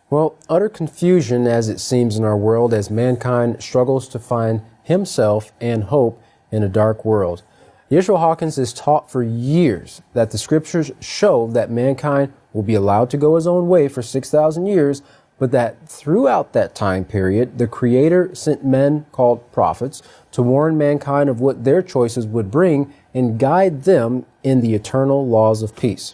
Well, utter confusion as it seems in our world as mankind struggles to find himself and hope in a dark world. Yisrayl Hawkins has taught for years that the scriptures show that mankind will be allowed to go his own way for 6,000 years, but that throughout that time period, the Creator sent men called prophets to warn mankind of what their choices would bring and guide them in the eternal laws of peace.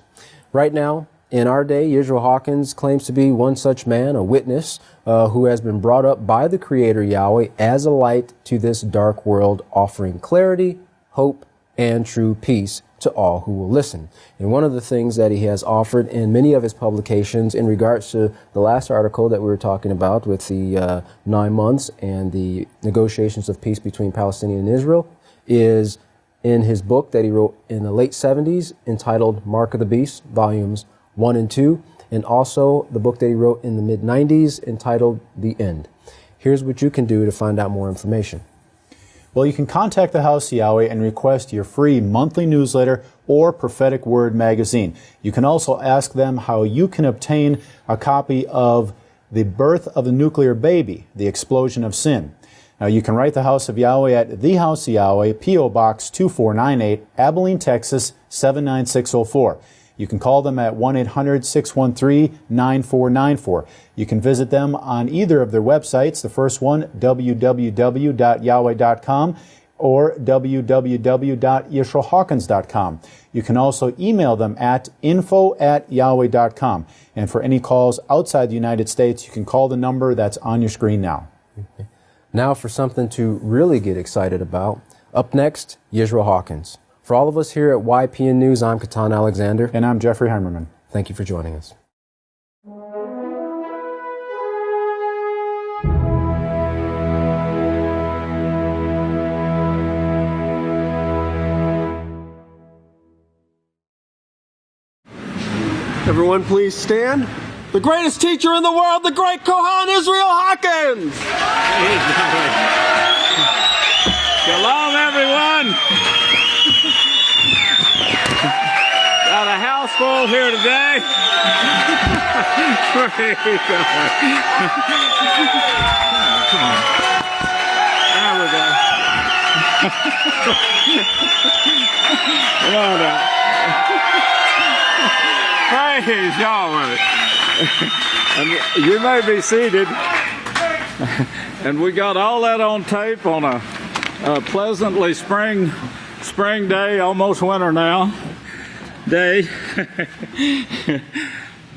Right now, in our day, Yisrayl Hawkins claims to be one such man, a witness, who has been brought up by the Creator Yahweh as a light to this dark world, offering clarity, hope, and true peace to all who will listen. And one of the things that he has offered in many of his publications in regards to the last article that we were talking about with the 9 months and the negotiations of peace between Palestinian and Israel is in his book that he wrote in the late 70s entitled Mark of the Beast, volumes 1 and 2, and also the book that he wrote in the mid-90s entitled The End. Here's what you can do to find out more information. Well, you can contact the House of Yahweh and request your free monthly newsletter or Prophetic Word magazine. You can also ask them how you can obtain a copy of The Birth of the Nuclear Baby, The Explosion of Sin. Now, you can write the House of Yahweh at The House of Yahweh, P.O. Box 2498, Abilene, Texas 79604. You can call them at 1-800-613-9494. You can visit them on either of their websites. The first one, www.yahweh.com or www.yisraelhawkins.com. You can also email them at info@yahweh.com. And for any calls outside the United States, you can call the number that's on your screen now. Okay. Now for something to really get excited about. Up next, Yisrael Hawkins. For all of us here at YPN News, I'm Katan Alexander. And I'm Jeffrey Heimerman. Thank you for joining us. Everyone please stand. The greatest teacher in the world, the great Kohan Yisrael Hawkins! Shalom, everyone! Got a house full here today. Praise God. Come on. There we go. Come on now. Praise Yahweh. And you may be seated. And we got all that on tape on a pleasantly spring day, almost winter now, day.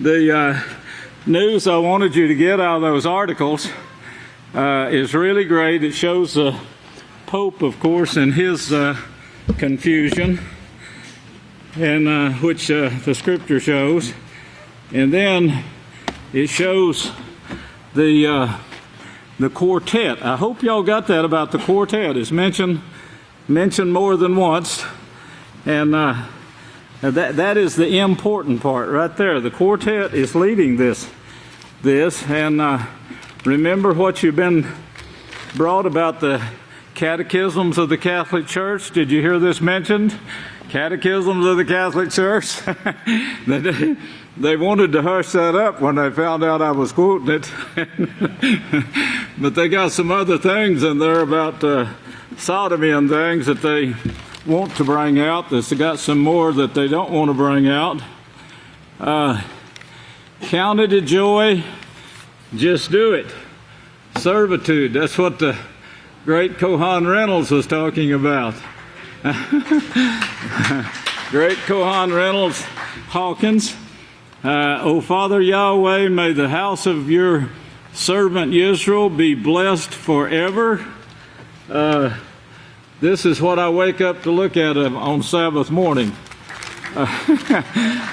The news I wanted you to get out of those articles is really great. It shows the Pope, of course, in his confusion, and which the Scripture shows, and then it shows the quartet. I hope y'all got that about the quartet. It's mentioned more than once, and that is the important part right there. The quartet is leading this, and remember what you've been brought about the catechisms of the Catholic Church. Did you hear this mentioned? Catechisms of the Catholic Church. They wanted to hush that up when they found out I was quoting it. But they got some other things in there about sodomy and things that they want to bring out. They got some more that they don't want to bring out. Count it a joy. Just do it. Servitude. That's what the great Kohan Reynolds was talking about. Great Kohan Reynolds Hawkins. O Father Yahweh, may the house of your servant Yisrael be blessed forever. This is what I wake up to look at on Sabbath morning.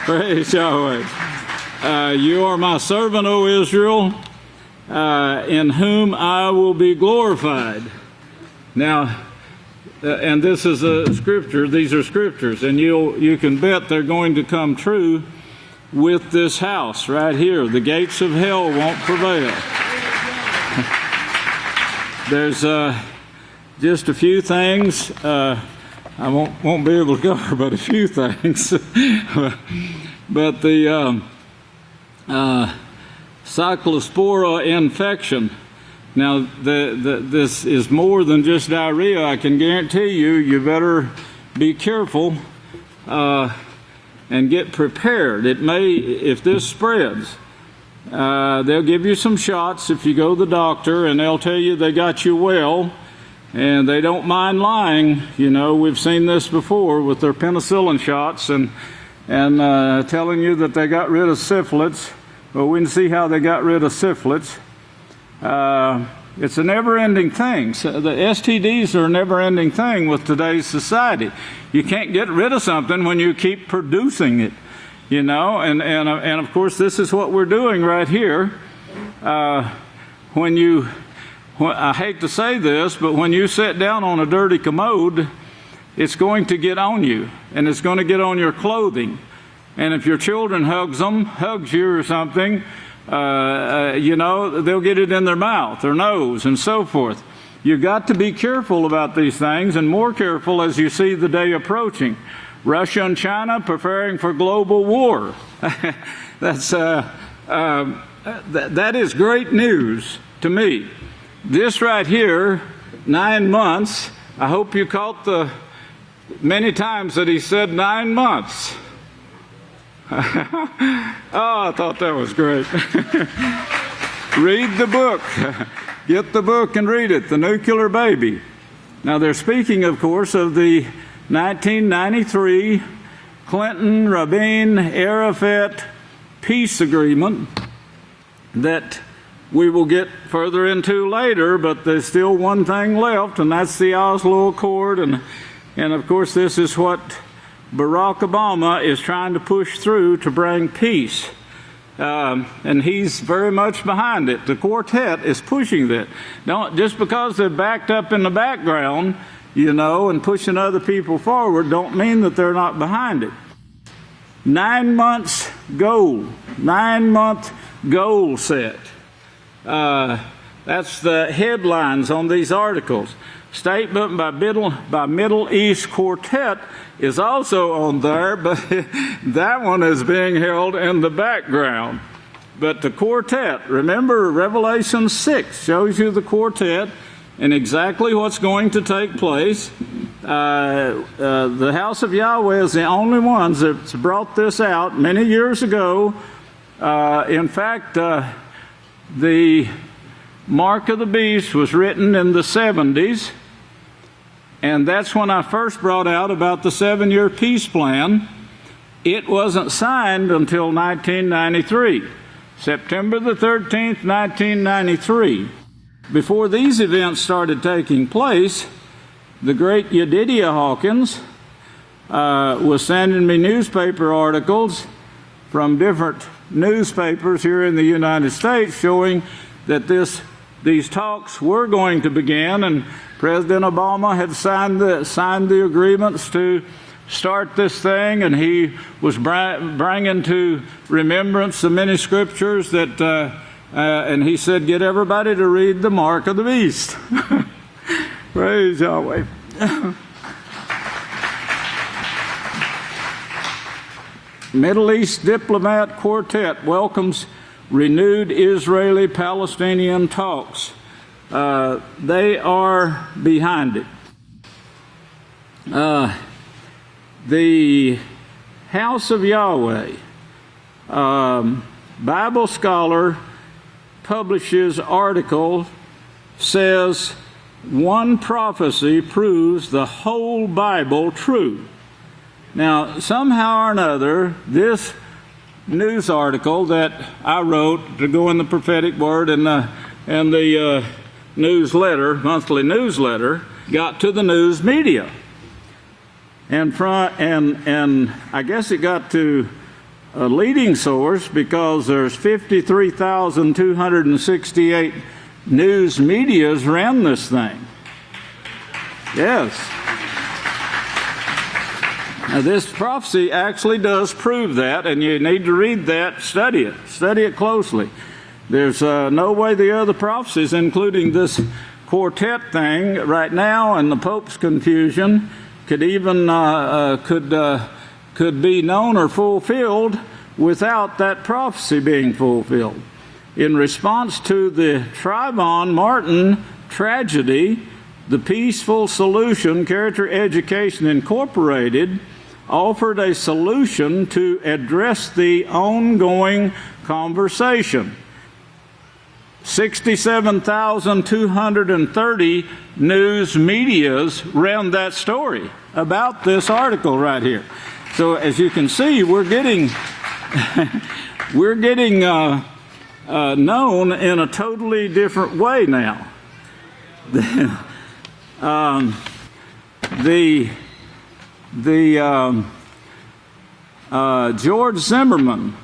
Praise Yahweh. You are my servant, O Israel, in whom I will be glorified. Now, and this is a scripture. These are scriptures, and you can bet they're going to come true with this house right here. The gates of hell won't prevail. There's just a few things. I won't be able to cover, but a few things. But the cyclospora infection. Now, this is more than just diarrhea. I can guarantee you better be careful and get prepared. It may, if this spreads, they'll give you some shots if you go to the doctor, and they'll tell you they got you well, and they don't mind lying. You know, we've seen this before with their penicillin shots and telling you that they got rid of syphilis. Well, we can see how they got rid of syphilis. It's a never-ending thing. So the STDs are a never-ending thing with today's society. You can't get rid of something when you keep producing it, you know. And of course, this is what we're doing right here. I hate to say this, but when you sit down on a dirty commode, it's going to get on you, and it's going to get on your clothing. And if your children hugs you or something, they'll get it in their mouth or nose and so forth. You've got to be careful about these things, and more careful as you see the day approaching. Russia and China preparing for global war. That is great news to me. This right here, 9 months, I hope you caught the many times that he said 9 months. Oh, I thought that was great. Read the book. Get the book and read it, The Nuclear Baby. Now, they're speaking, of course, of the 1993 Clinton-Rabin-Arafat peace agreement that we will get further into later, but there's still one thing left, and that's the Oslo Accord. And of course, this is what Barack Obama is trying to push through to bring peace. And he's very much behind it. The quartet is pushing that. Just because they're backed up in the background, and pushing other people forward, don't mean that they're not behind it. 9 months goal. 9-month goal set. That's the headlines on these articles. Statement by Middle East Quartet is also on there, but that one is being held in the background. But the quartet, remember Revelation 6 shows you the quartet and exactly what's going to take place. The House of Yahweh is the only ones that's brought this out many years ago. In fact, the Mark of the Beast was written in the 70s, and that's when I first brought out about the 7-year peace plan. It wasn't signed until 1993, September the 13th, 1993. Before these events started taking place, the great Yedidiah Hawkins was sending me newspaper articles from different newspapers here in the United States showing that these talks were going to begin, and President Obama had signed the agreements to start this thing, and he was bringing to remembrance the many scriptures that, and he said, get everybody to read the Mark of the Beast. Praise Yahweh. Middle East Diplomat Quartet welcomes renewed Israeli-Palestinian talks. They are behind it. The House of Yahweh, Bible scholar publishes article, says one prophecy proves the whole Bible true. Now, somehow or another, this news article that I wrote to go in the prophetic word and the newsletter, monthly newsletter, got to the news media, and I guess it got to a leading source because there's 53,268 news medias ran this thing. Yes. Now, this prophecy actually does prove that, and you need to read that, study it closely. There's no way the other prophecies, including this quartet thing right now and the Pope's confusion, could even could be known or fulfilled without that prophecy being fulfilled. In response to the Trayvon Martin tragedy, the Peaceful Solution Character Education Incorporated offered a solution to address the ongoing conversation. 67,230 news medias ran that story about this article right here. So as you can see, we're getting known in a totally different way now. George Zimmerman,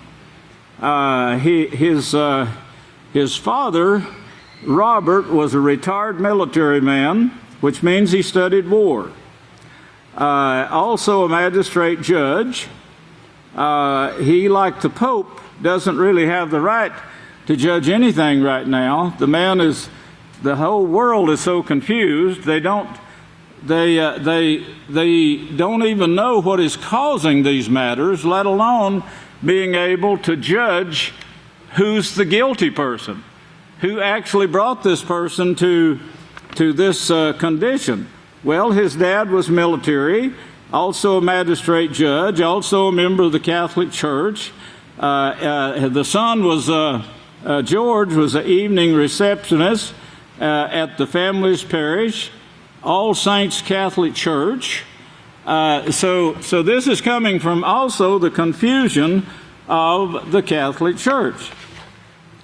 his father, Robert, was a retired military man, which means he studied war. also a magistrate judge. He, like the Pope, doesn't really have the right to judge anything right now. The whole world is so confused. They don't even know what is causing these matters, let alone being able to judge who's the guilty person, who actually brought this person to this condition. Well, his dad was military, also a magistrate judge, also a member of the Catholic Church. The son was George was an evening receptionist at the family's parish, All Saints Catholic Church. So this is coming from also the confusion of the Catholic Church.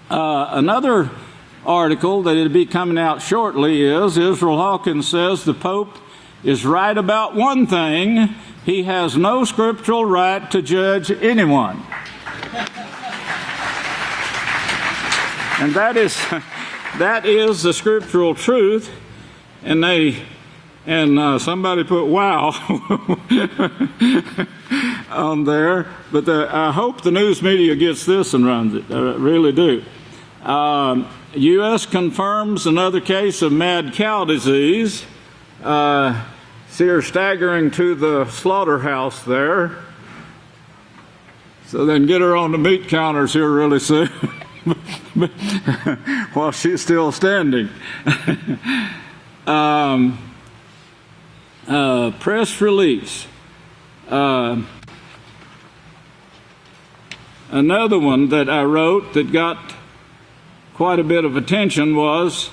Another article that will be coming out shortly is Yisrayl Hawkins says the Pope is right about one thing: he has no scriptural right to judge anyone. And that is the scriptural truth. And somebody put "wow" on there, but I hope the news media gets this and runs it. I really do. U.S. confirms another case of mad cow disease. See her staggering to the slaughterhouse there. So then get her on the meat counters here really soon while she's still standing. Press release. Another one that I wrote that got quite a bit of attention was,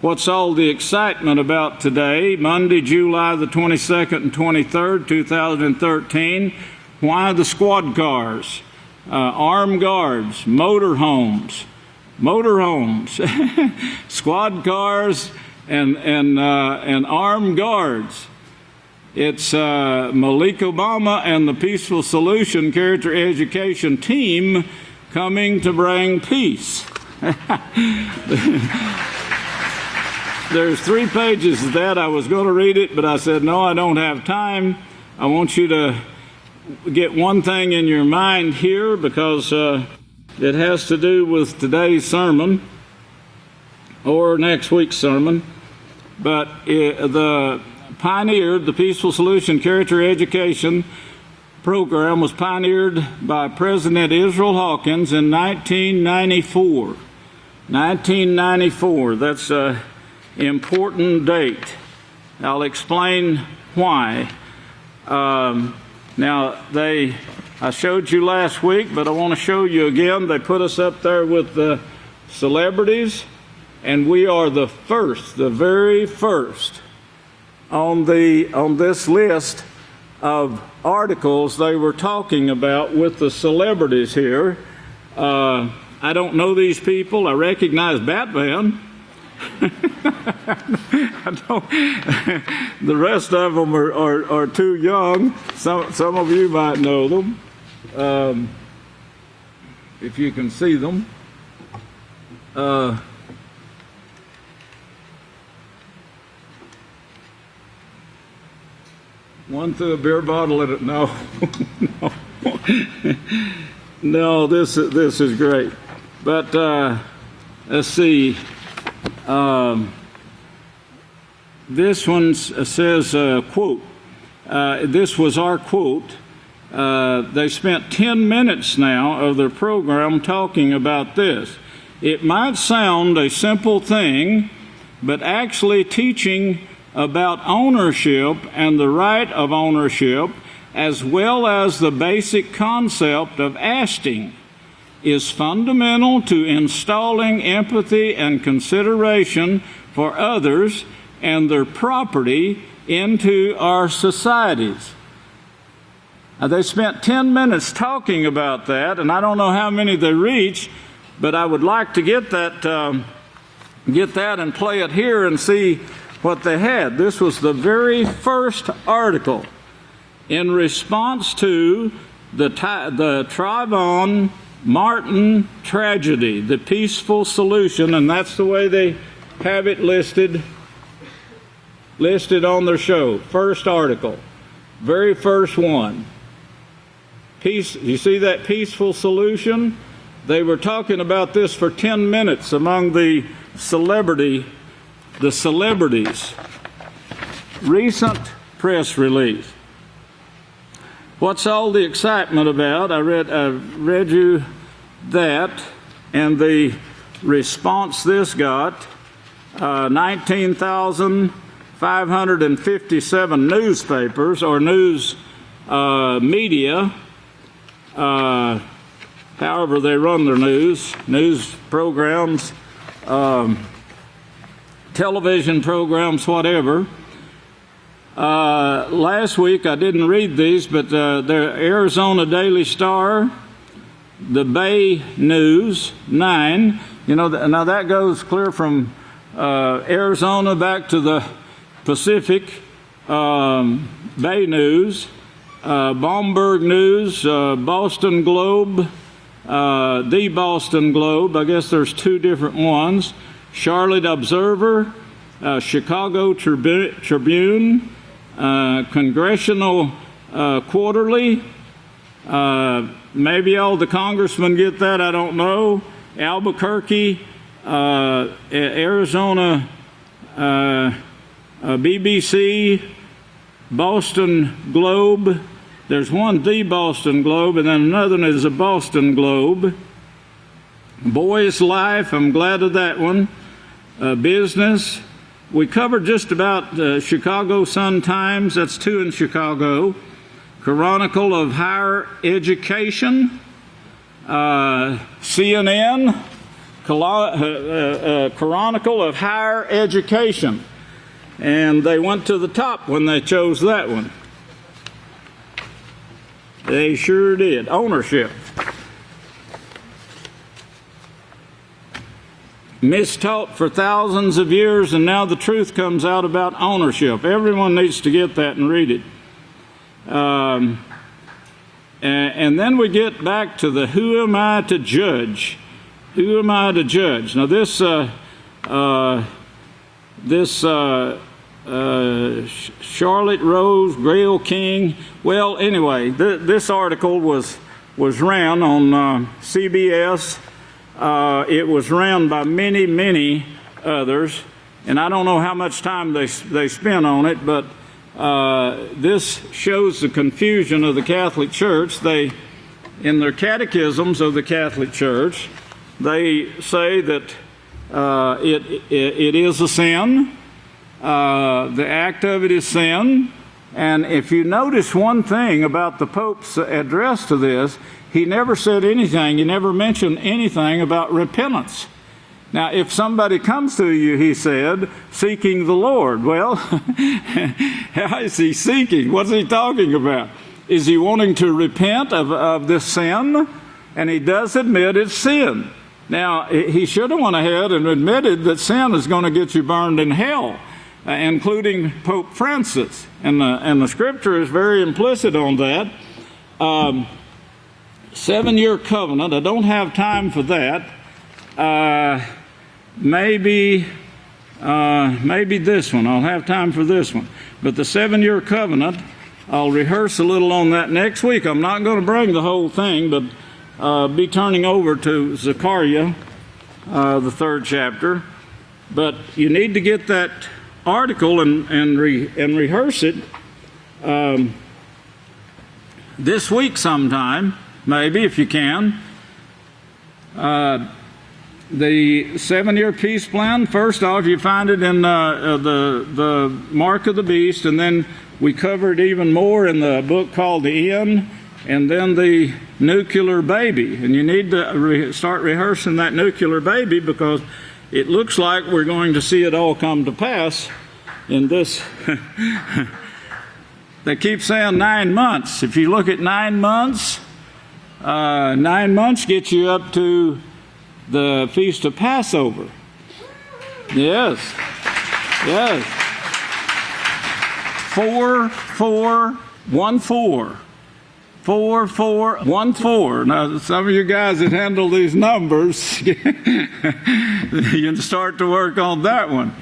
what's all the excitement about today? Monday, July the 22nd and 23rd, 2013. Why the squad cars, armed guards, motorhomes, squad cars, and armed guards? It's Malik Obama and the Peaceful Solution Character Education Team coming to bring peace. There's 3 pages of that. I was going to read it, but I said, no, I don't have time. I want you to get one thing in your mind here, because it has to do with today's sermon or next week's sermon. But the Peaceful Solution Character Education program was pioneered by President Yisrayl Hawkins in 1994. 1994, that's an important date. I'll explain why. Now, I showed you last week, but I want to show you again. They put us up there with the celebrities, and we are the very first on this list of articles they were talking about with the celebrities here. I don't know these people. I recognize Batman. The rest of them are too young. Some of you might know them, if you can see them. One threw a beer bottle at it. No, no. This is great. But let's see. This one says, quote, this was our quote. They spent 10 minutes now of their program talking about this. It might sound a simple thing, but actually teaching about ownership and the right of ownership, as well as the basic concept of asking, is fundamental to installing empathy and consideration for others and their property into our societies. Now, they spent 10 minutes talking about that, and I don't know how many they reached, but I would like to get that and play it here and see what they had. This was the very first article in response to the Trayvon Martin tragedy, the peaceful solution, and that's the way they have it listed on their show. First article. Very first one. Peace. You see that peaceful solution? They were talking about this for 10 minutes among the celebrities. Recent press release. What's all the excitement about? I read you that, and the response this got, 19,557 newspapers or news media, however they run their news programs, television programs, whatever. Last week, I didn't read these, but the Arizona Daily Star, the Bay News, 9. Now that goes clear from Arizona back to the Pacific. Bay News, Baumberg News, Boston Globe, the Boston Globe. I guess there's two different ones. Charlotte Observer, Chicago Tribune, Congressional Quarterly. Maybe all the congressmen get that, I don't know. Albuquerque, Arizona, BBC, Boston Globe. There's one, the Boston Globe, and then another one is a Boston Globe. Boy's Life, I'm glad of that one. Business. We covered just about Chicago Sun-Times, that's 2 in Chicago. Chronicle of Higher Education, CNN, Chronicle of Higher Education. And they went to the top when they chose that one. They sure did. Ownership. Mistaught for thousands of years, and now the truth comes out about ownership. Everyone needs to get that and read it. And then we get back to the who am I to judge? Who am I to judge? Now this Charlotte Rose, Grail King. Well, anyway, this article was ran on CBS. It was ran by many others, and I don't know how much time they spent on it, but this shows the confusion of the Catholic Church. They, in their catechisms of the Catholic Church, they say that it is a sin. The act of it is sin. And if you notice one thing about the Pope's address to this, he never said anything, he never mentioned anything about repentance. Now, if somebody comes to you, he said, seeking the Lord, well, how is he seeking? What's he talking about? Is he wanting to repent of this sin? And he does admit it's sin. Now, he should have went ahead and admitted that sin is going to get you burned in hell, including Pope Francis. And the scripture is very implicit on that. 7-year covenant, I don't have time for that. Maybe this one. I'll have time for this one. But the 7-year covenant, I'll rehearse a little on that next week. I'm not going to bring the whole thing, but be turning over to Zechariah, the 3rd chapter. But you need to get that article and rehearse it this week sometime, maybe, if you can. The 7-year peace plan, first off, you find it in the Mark of the Beast, and then we covered even more in the book called The End, and then the nuclear baby. And you need to start rehearsing that nuclear baby, because it looks like we're going to see it all come to pass in this. They keep saying 9 months. If you look at 9 months, 9 months gets you up to the Feast of Passover. Yes. 4, 4, 1, 4. 4, 4, 1, 4. Now, some of you guys that handle these numbers, you can start to work on that one.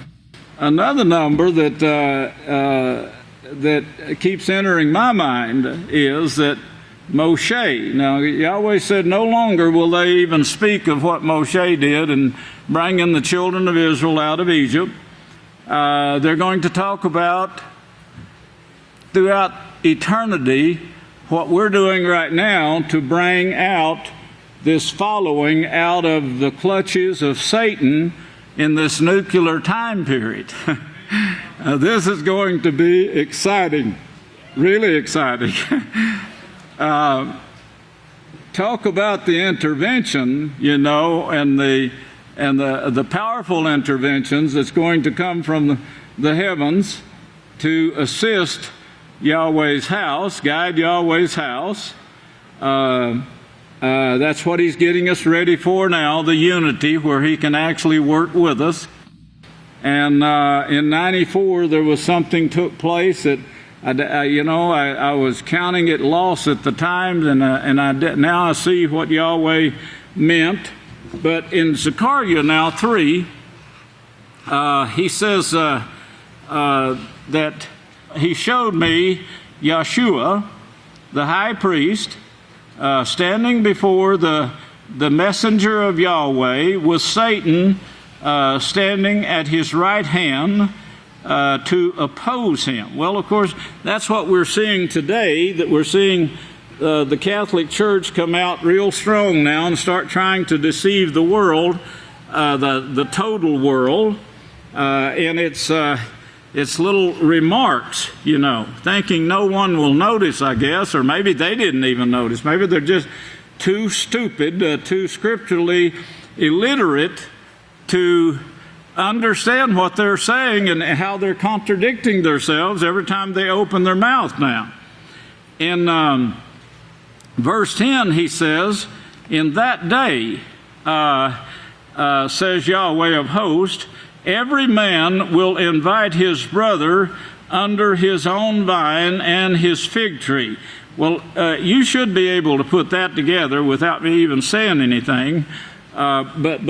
Another number that that keeps entering my mind is that Moshe. Now, Yahweh said no longer will they even speak of what Moshe did in bringing the children of Israel out of Egypt. They're going to talk about throughout eternity what we're doing right now to bring out this following out of the clutches of Satan in this nuclear time period. This is going to be exciting, really exciting. Talk about the intervention, and the powerful interventions that's going to come from the heavens to assist Yahweh's house, guide Yahweh's house. That's what he's getting us ready for now, the unity where he can actually work with us. And in 94, there was something took place that, I was counting it loss at the time, and now I see what Yahweh meant. But in Zechariah now 3, he says that he showed me Yeshua, the high priest, standing before the messenger of Yahweh, with Satan standing at his right hand to oppose him. Well, of course, that's what we're seeing today, that we're seeing the Catholic Church come out real strong now and start trying to deceive the world, the total world, in its little remarks, thinking no one will notice, I guess, or maybe they didn't even notice. Maybe they're just too stupid, too scripturally illiterate to understand what they're saying and how they're contradicting themselves every time they open their mouth now. In verse 10, he says, in that day, says Yahweh of hosts, every man will invite his brother under his own vine and his fig tree. Well, you should be able to put that together without me even saying anything. But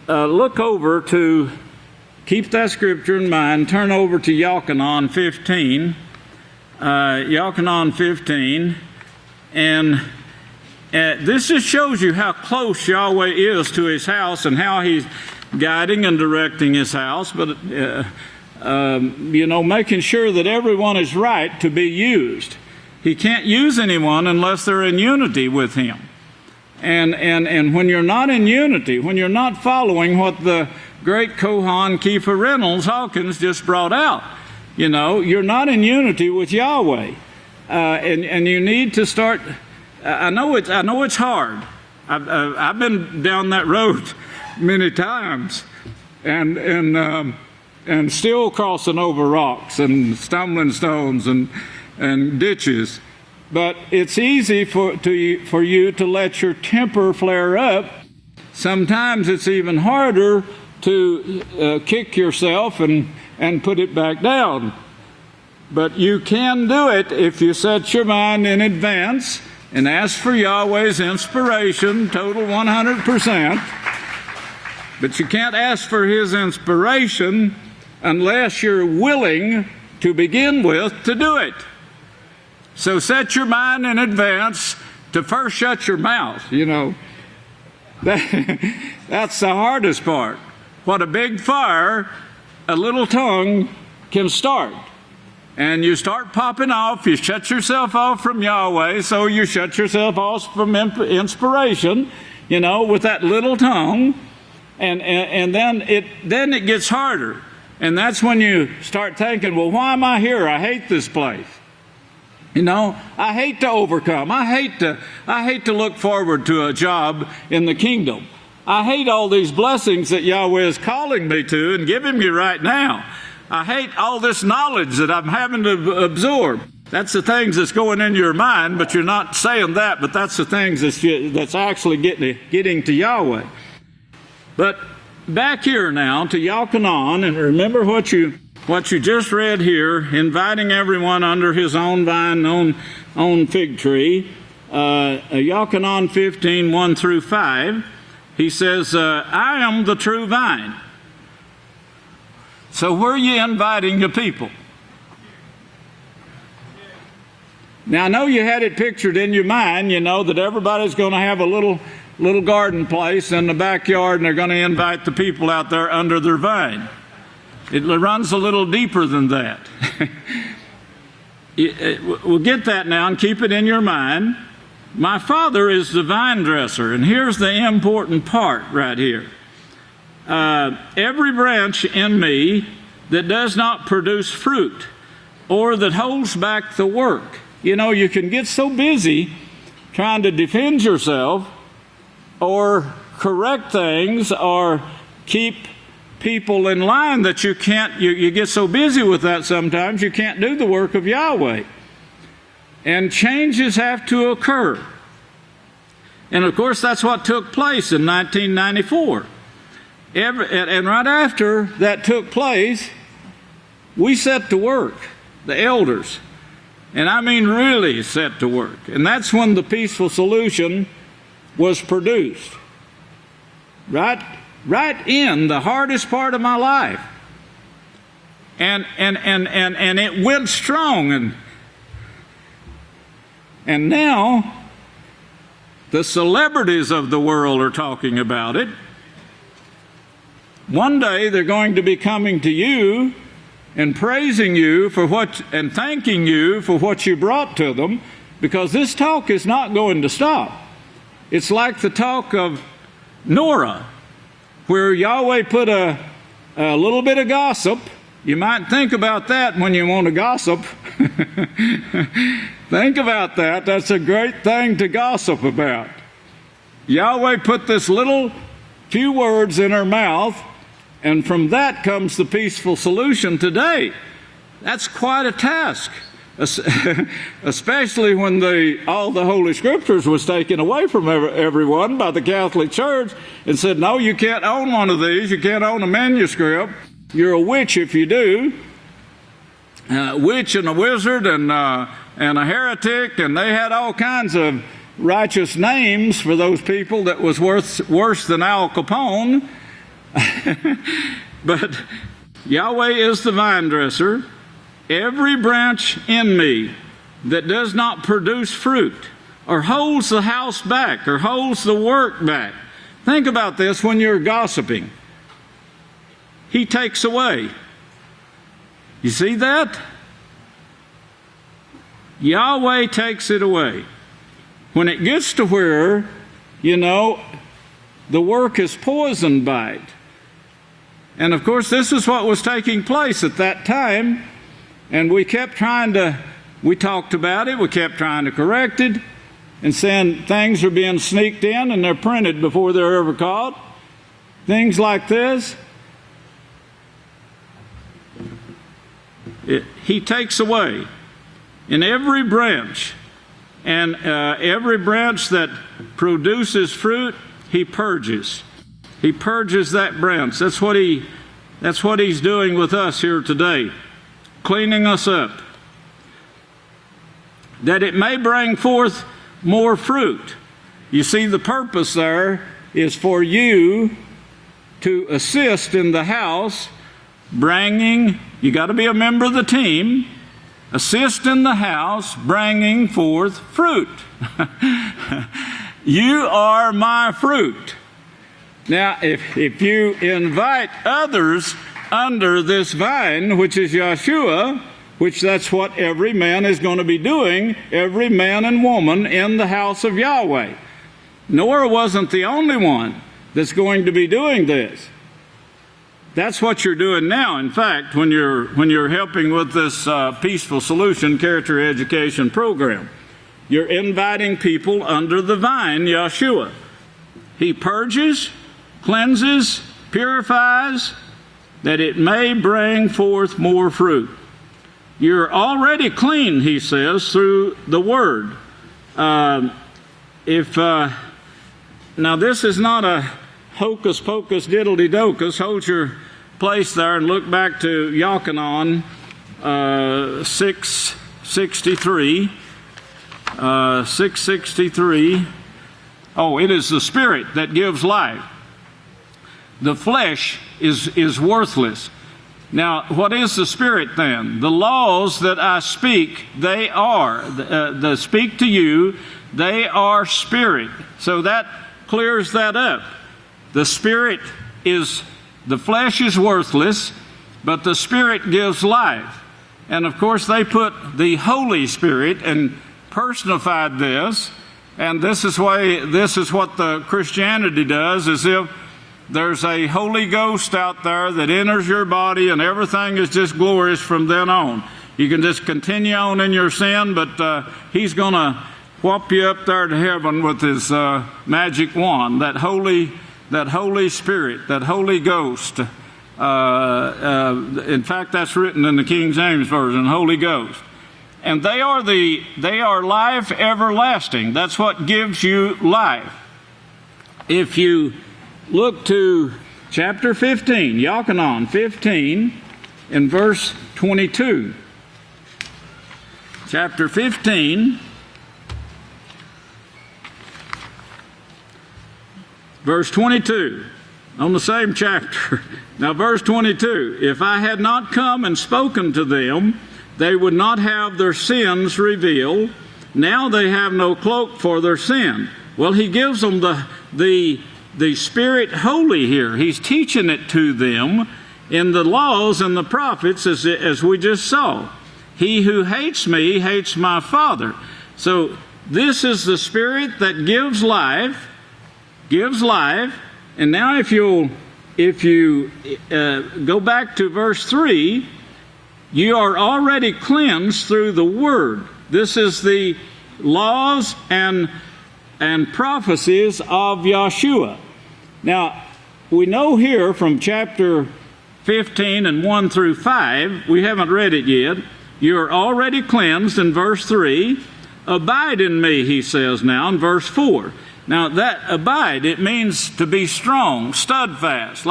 look over to, keep that scripture in mind, turn over to Yochanan 15. Yochanan 15. And this just shows you how close Yahweh is to his house and how he's guiding and directing his house, but making sure that everyone is right to be used. He can't use anyone unless they're in unity with him. And when you're not in unity, when you're not following what the great Kohan Kiefer Reynolds Hawkins just brought out, you're not in unity with Yahweh, and you need to start. I know it's hard. I've been down that road many times, and still crossing over rocks and stumbling stones and ditches. But it's easy for you to let your temper flare up. Sometimes it's even harder to kick yourself and put it back down. But you can do it if you set your mind in advance and ask for Yahweh's inspiration, total 100%. But you can't ask for his inspiration unless you're willing to begin with to do it. So set your mind in advance to first shut your mouth, That's the hardest part. What a big fire, a little tongue can start. And you start popping off, you shut yourself off from Yahweh, so you shut yourself off from inspiration, with that little tongue. And then it gets harder. And that's when you start thinking, well, why am I here? I hate this place. I hate to overcome. I hate to look forward to a job in the kingdom. I hate all these blessings that Yahweh is calling me to and giving me right now. I hate all this knowledge that I'm having to absorb. That's the things that's going in your mind, but you're not saying that, but that's the things that's actually getting to Yahweh. But back here now to Yochanan, and remember what you just read here, inviting everyone under his own vine, own fig tree. Yochanan 15, 1 through 5, he says, I am the true vine. So where are you inviting your people? Now, I know you had it pictured in your mind, that everybody's going to have a little garden place in the backyard, and they're going to invite the people out there under their vine. It runs a little deeper than that. We'll get that now and keep it in your mind. My Father is the vine dresser, and here's the important part right here. Every branch in me that does not produce fruit or that holds back the work. You can get so busy trying to defend yourself or correct things or keep people in line that you can't, you get so busy with that sometimes you can't do the work of Yahweh. And changes have to occur. And of course that's what took place in 1994. And right after that took place, we set to work, the elders. And I mean really set to work. And that's when the peaceful solution was produced. Right in the hardest part of my life. And it went strong. And now the celebrities of the world are talking about it. One day they're going to be coming to you and praising you for and thanking you for what you brought to them, because this talk is not going to stop. It's like the talk of Noah, where Yahweh put a little bit of gossip. You might think about that when you want to gossip. Think about that. That's a great thing to gossip about. Yahweh put this little few words in her mouth, and from that comes the peaceful solution today. That's quite a task, especially when all the Holy Scriptures was taken away from everyone by the Catholic Church and said, no, you can't own one of these. You can't own a manuscript. You're a witch if you do. Witch and a wizard and a heretic, and they had all kinds of righteous names for those people that was worse than Al Capone. But Yahweh is the vine dresser. Every branch in me that does not produce fruit or holds the house back or holds the work back. Think about this when you're gossiping. He takes away. You see that? Yahweh takes it away. When it gets to where, the work is poisoned by it. And of course, this is what was taking place at that time. And we talked about it, we kept trying to correct it, and saying things are being sneaked in and they're printed before they're ever caught. Things like this. He takes away in every branch, and every branch that produces fruit, he purges. He purges that branch. That's what he's doing with us here today, cleaning us up, that it may bring forth more fruit. You see, the purpose there is for you to assist in the house, you got to be a member of the team, assist in the house, bringing forth fruit. You are my fruit. Now, if you invite others under this vine, which is Yeshua, which that's what every man is going to be doing, every man and woman in the house of Yahweh. Noah wasn't the only one that's going to be doing this. That's what you're doing now, in fact, when you're helping with this Peaceful Solution Character Education program. You're inviting people under the vine, Yeshua. He purges, cleanses, purifies, that it may bring forth more fruit. You're already clean, he says, through the Word. Now this is not a hocus pocus diddly-docus. Hold your place there and look back to Yochanan 6:63. 6:63. Oh, it is the Spirit that gives life. The flesh is worthless. Now, what is the Spirit then? The laws that I speak, they are. The speak to you, they are Spirit. So that clears that up. The Spirit is, the flesh is worthless, but the Spirit gives life. And of course, they put the Holy Spirit and personified this. And this is what the Christianity does, as if there's a Holy Ghost out there that enters your body and everything is just glorious from then on. You can just continue on in your sin, but He's going to whop you up there to heaven with His magic wand, that Holy Spirit, that Holy Ghost. In fact, that's written in the King James Version, Holy Ghost. And they are life everlasting. That's what gives you life. If you look to chapter 15, Yochanan 15, in verse 22. Chapter 15, verse 22, on the same chapter. Now, verse 22, if I had not come and spoken to them, they would not have their sins revealed. Now they have no cloak for their sin. Well, he gives them the Spirit holy here. He's teaching it to them in the laws and the prophets, as we just saw. He who hates me hates my Father. So this is the Spirit that gives life. And now if you go back to verse 3, you are already cleansed through the Word. This is the laws and prophecies of Yahshua. Now, we know here from chapter 15 and 1 through 5, we haven't read it yet, you are already cleansed in verse 3. Abide in me, he says now in verse 4. Now, that abide, it means to be strong, steadfast,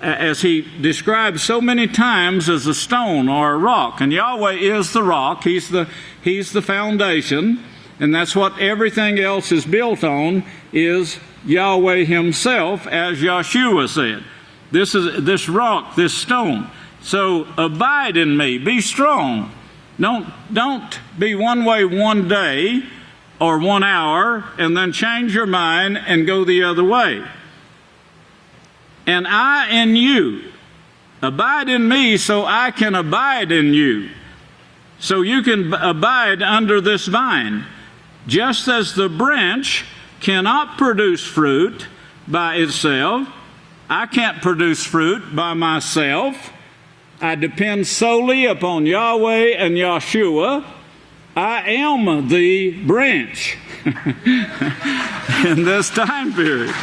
as he describes so many times, as a stone or a rock. And Yahweh is the rock. He's the foundation. And that's what everything else is built on, is Yahweh Himself, as Yahshua said. This is this rock, this stone. So abide in me. Be strong. Don't be one way one day or 1 hour and then change your mind and go the other way. And I in you. Abide in me so I can abide in you. So you can abide under this vine. Just as the branch cannot produce fruit by itself, I can't produce fruit by myself. I depend solely upon Yahweh and Yahshua. I am the branch in this time period.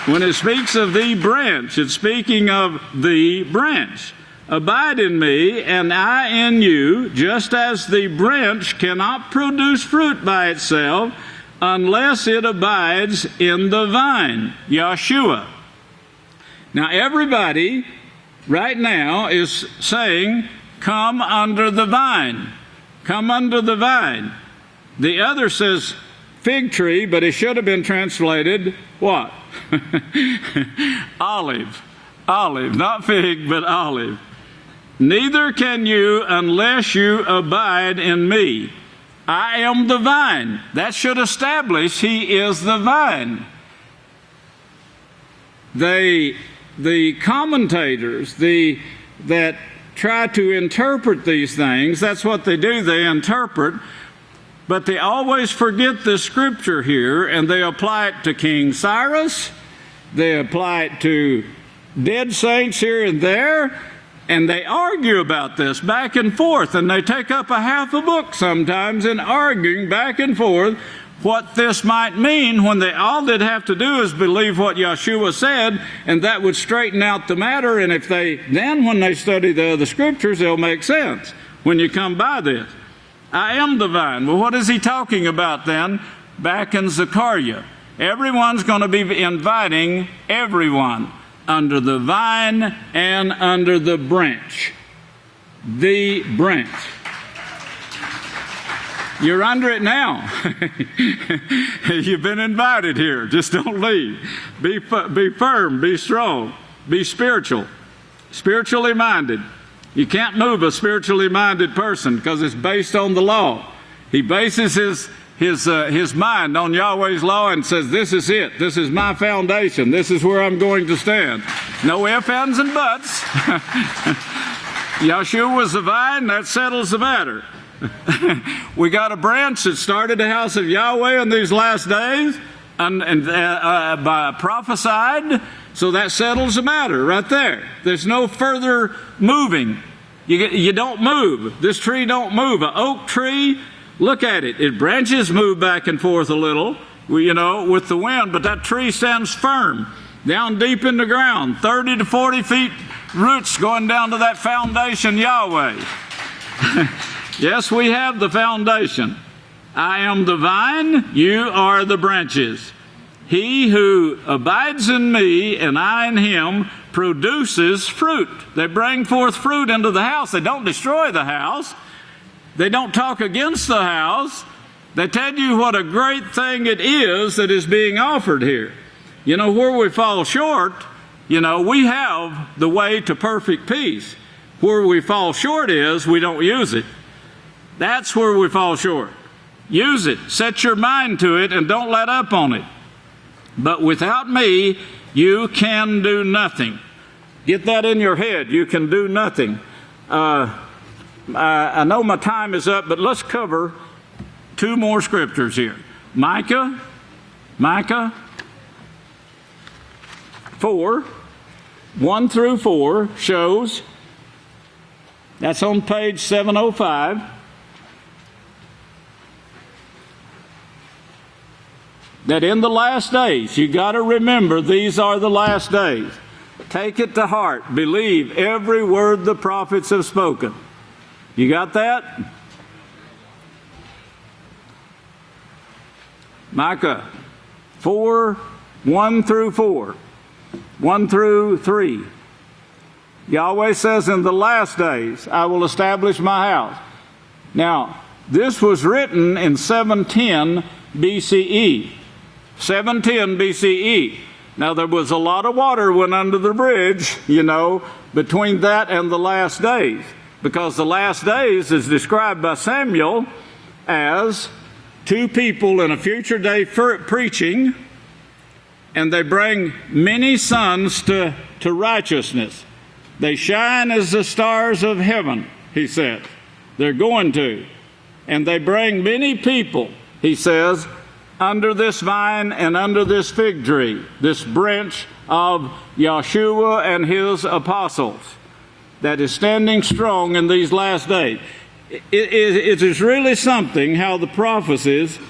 When it speaks of the branch, it's speaking of the branch. Abide in me, and I in you, just as the branch cannot produce fruit by itself unless it abides in the vine, Yahshua. Now, everybody right now is saying, come under the vine. Come under the vine. The other says fig tree, but it should have been translated what? Olive. Olive, not fig, but olive. Neither can you unless you abide in me. I am the vine. That should establish He is the vine. The commentators that try to interpret these things, that's what they do, they interpret, but they always forget the scripture here, and they apply it to King Cyrus, they apply it to dead saints here and there, and they argue about this back and forth, and they take up a half a book sometimes in arguing back and forth what this might mean, when all they'd have to do is believe what Yahshua said, and that would straighten out the matter. And when they study the other scriptures, they'll make sense when you come by this. I am the vine. Well, what is he talking about then? Back in Zechariah. Everyone's going to be inviting everyone under the vine and under the branch. The branch. You're under it now. You've been invited here. Just don't leave. Be firm. Be strong. Be spiritual. Spiritually minded. You can't move a spiritually minded person because it's based on the law. He bases his mind on Yahweh's law and says, this is it. This is my foundation. This is where I'm going to stand. No ifs, ands, and buts. Yahshua was the vine. That settles the matter. We got a branch that started the house of Yahweh in these last days and prophesied. So that settles the matter right there. There's no further moving. You don't move. This tree don't move. An oak tree, look at it. Its branches move back and forth a little, with the wind, but that tree stands firm down deep in the ground, 30 to 40 feet roots going down to that foundation, Yahweh. Yes, we have the foundation. I am the vine, you are the branches. He who abides in me and I in him produces fruit. They bring forth fruit into the house. They don't destroy the house. They don't talk against the house. They tell you what a great thing it is that is being offered here. Where we fall short, we have the way to perfect peace. Where we fall short is we don't use it. That's where we fall short. Use it. Set your mind to it and don't let up on it. But without me, you can do nothing. Get that in your head. You can do nothing. I know my time is up, but let's cover two more scriptures here. Micah 4, 1 through 4 shows, that's on page 705. That in the last days, you got to remember these are the last days. Take it to heart. Believe every word the prophets have spoken. You got that? Micah 4, 1 through 4, 1 through 3. Yahweh says, in the last days, I will establish my house. Now, this was written in 710 BCE. 710 BCE. Now, there was a lot of water went under the bridge, between that and the last days. Because the last days is described by Samuel as two people in a future day preaching, and they bring many sons to righteousness. They shine as the stars of heaven, he said. They're going to. And they bring many people, he says, under this vine and under this fig tree, this branch of Yahshua and his apostles that is standing strong in these last days. It is really something how the prophecies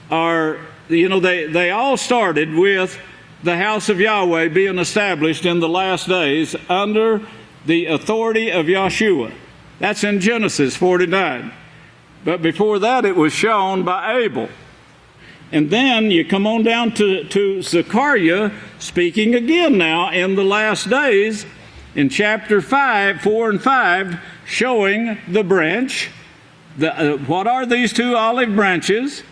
are, they all started with the house of Yahweh being established in the last days under the authority of Yahshua. That's in Genesis 49. But before that, it was shown by Abel. And then you come on down to Zechariah speaking again now in the last days in chapter 5, 4 and 5, showing the branch. What are these two olive branches?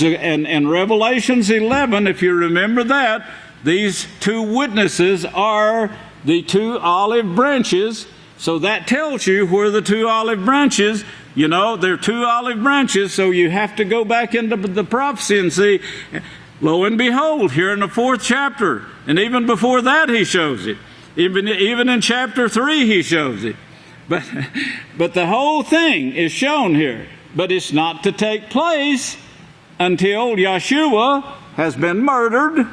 And Revelations 11, if you remember that, these two witnesses are the two olive branches. So that tells you where the two olive branches, they're two olive branches, so you have to go back into the prophecy and see, lo and behold, here in the 4th chapter, and even before that he shows it. Even in chapter 3 he shows it. But the whole thing is shown here. But it's not to take place until Yahshua has been murdered,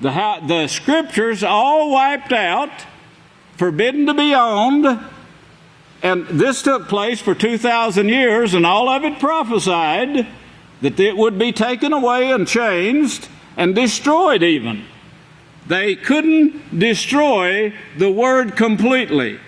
the scriptures all wiped out, forbidden to be owned, and this took place for 2,000 years, and all of it prophesied that it would be taken away and changed and destroyed even. They couldn't destroy the word completely.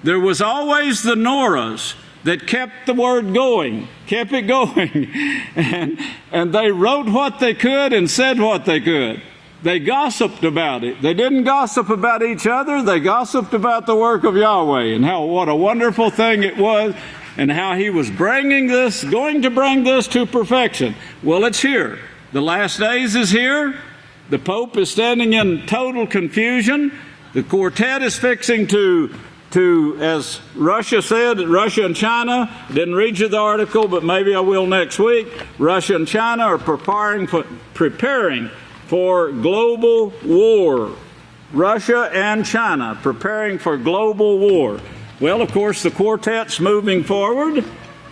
There was always the Norahs that kept the word going, kept it going, and they wrote what they could and said what they could. They gossiped about it. They didn't gossip about each other. They gossiped about the work of Yahweh and what a wonderful thing it was and how he was going to bring this to perfection. Well, it's here. The last days is here. The Pope is standing in total confusion. The quartet is fixing to, as Russia said, Russia and China, didn't read you the article, but maybe I will next week. Russia and China are preparing for global war. Russia and China preparing for global war. Well, of course, the quartet's moving forward.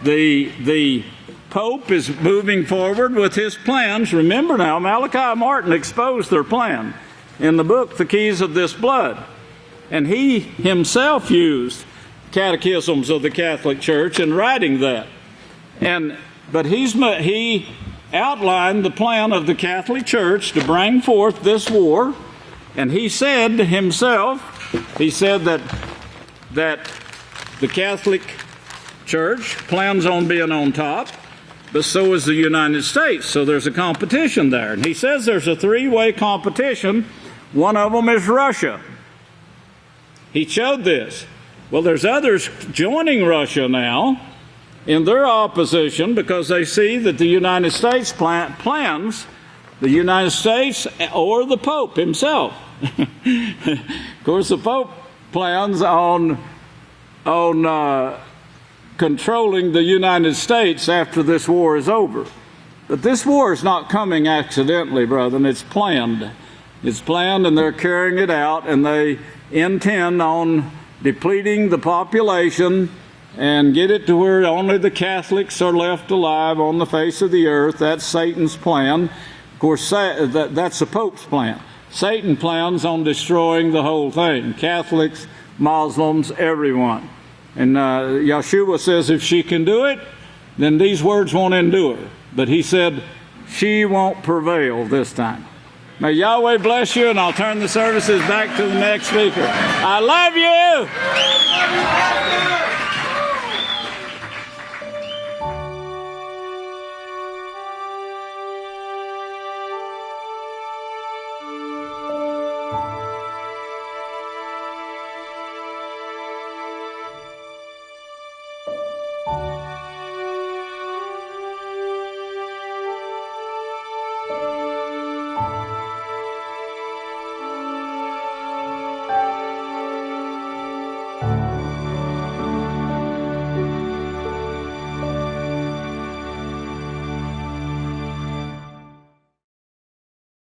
The Pope is moving forward with his plans. Remember now, Malachi Martin exposed their plan in the book, The Keys of This Blood. And he himself used catechisms of the Catholic Church in writing that. But he outlined the plan of the Catholic Church to bring forth this war. And he said himself, he said that the Catholic Church plans on being on top, but so is the United States. So there's a competition there. And he says there's a three-way competition. One of them is Russia. He showed this. Well, there's others joining Russia now in their opposition because they see that the United States plans, the United States or the Pope himself. Of course, the Pope plans on controlling the United States after this war is over. But this war is not coming accidentally, brethren. It's planned. It's planned, and they're carrying it out, and they intend on depleting the population and get it to where only the Catholics are left alive on the face of the earth. That's Satan's plan. Of course, that's the Pope's plan. Satan plans on destroying the whole thing. Catholics, Muslims, everyone. And Yeshua says if she can do it, then these words won't endure. But he said she won't prevail this time. May Yahweh bless you, and I'll turn the services back to the next speaker. I love you!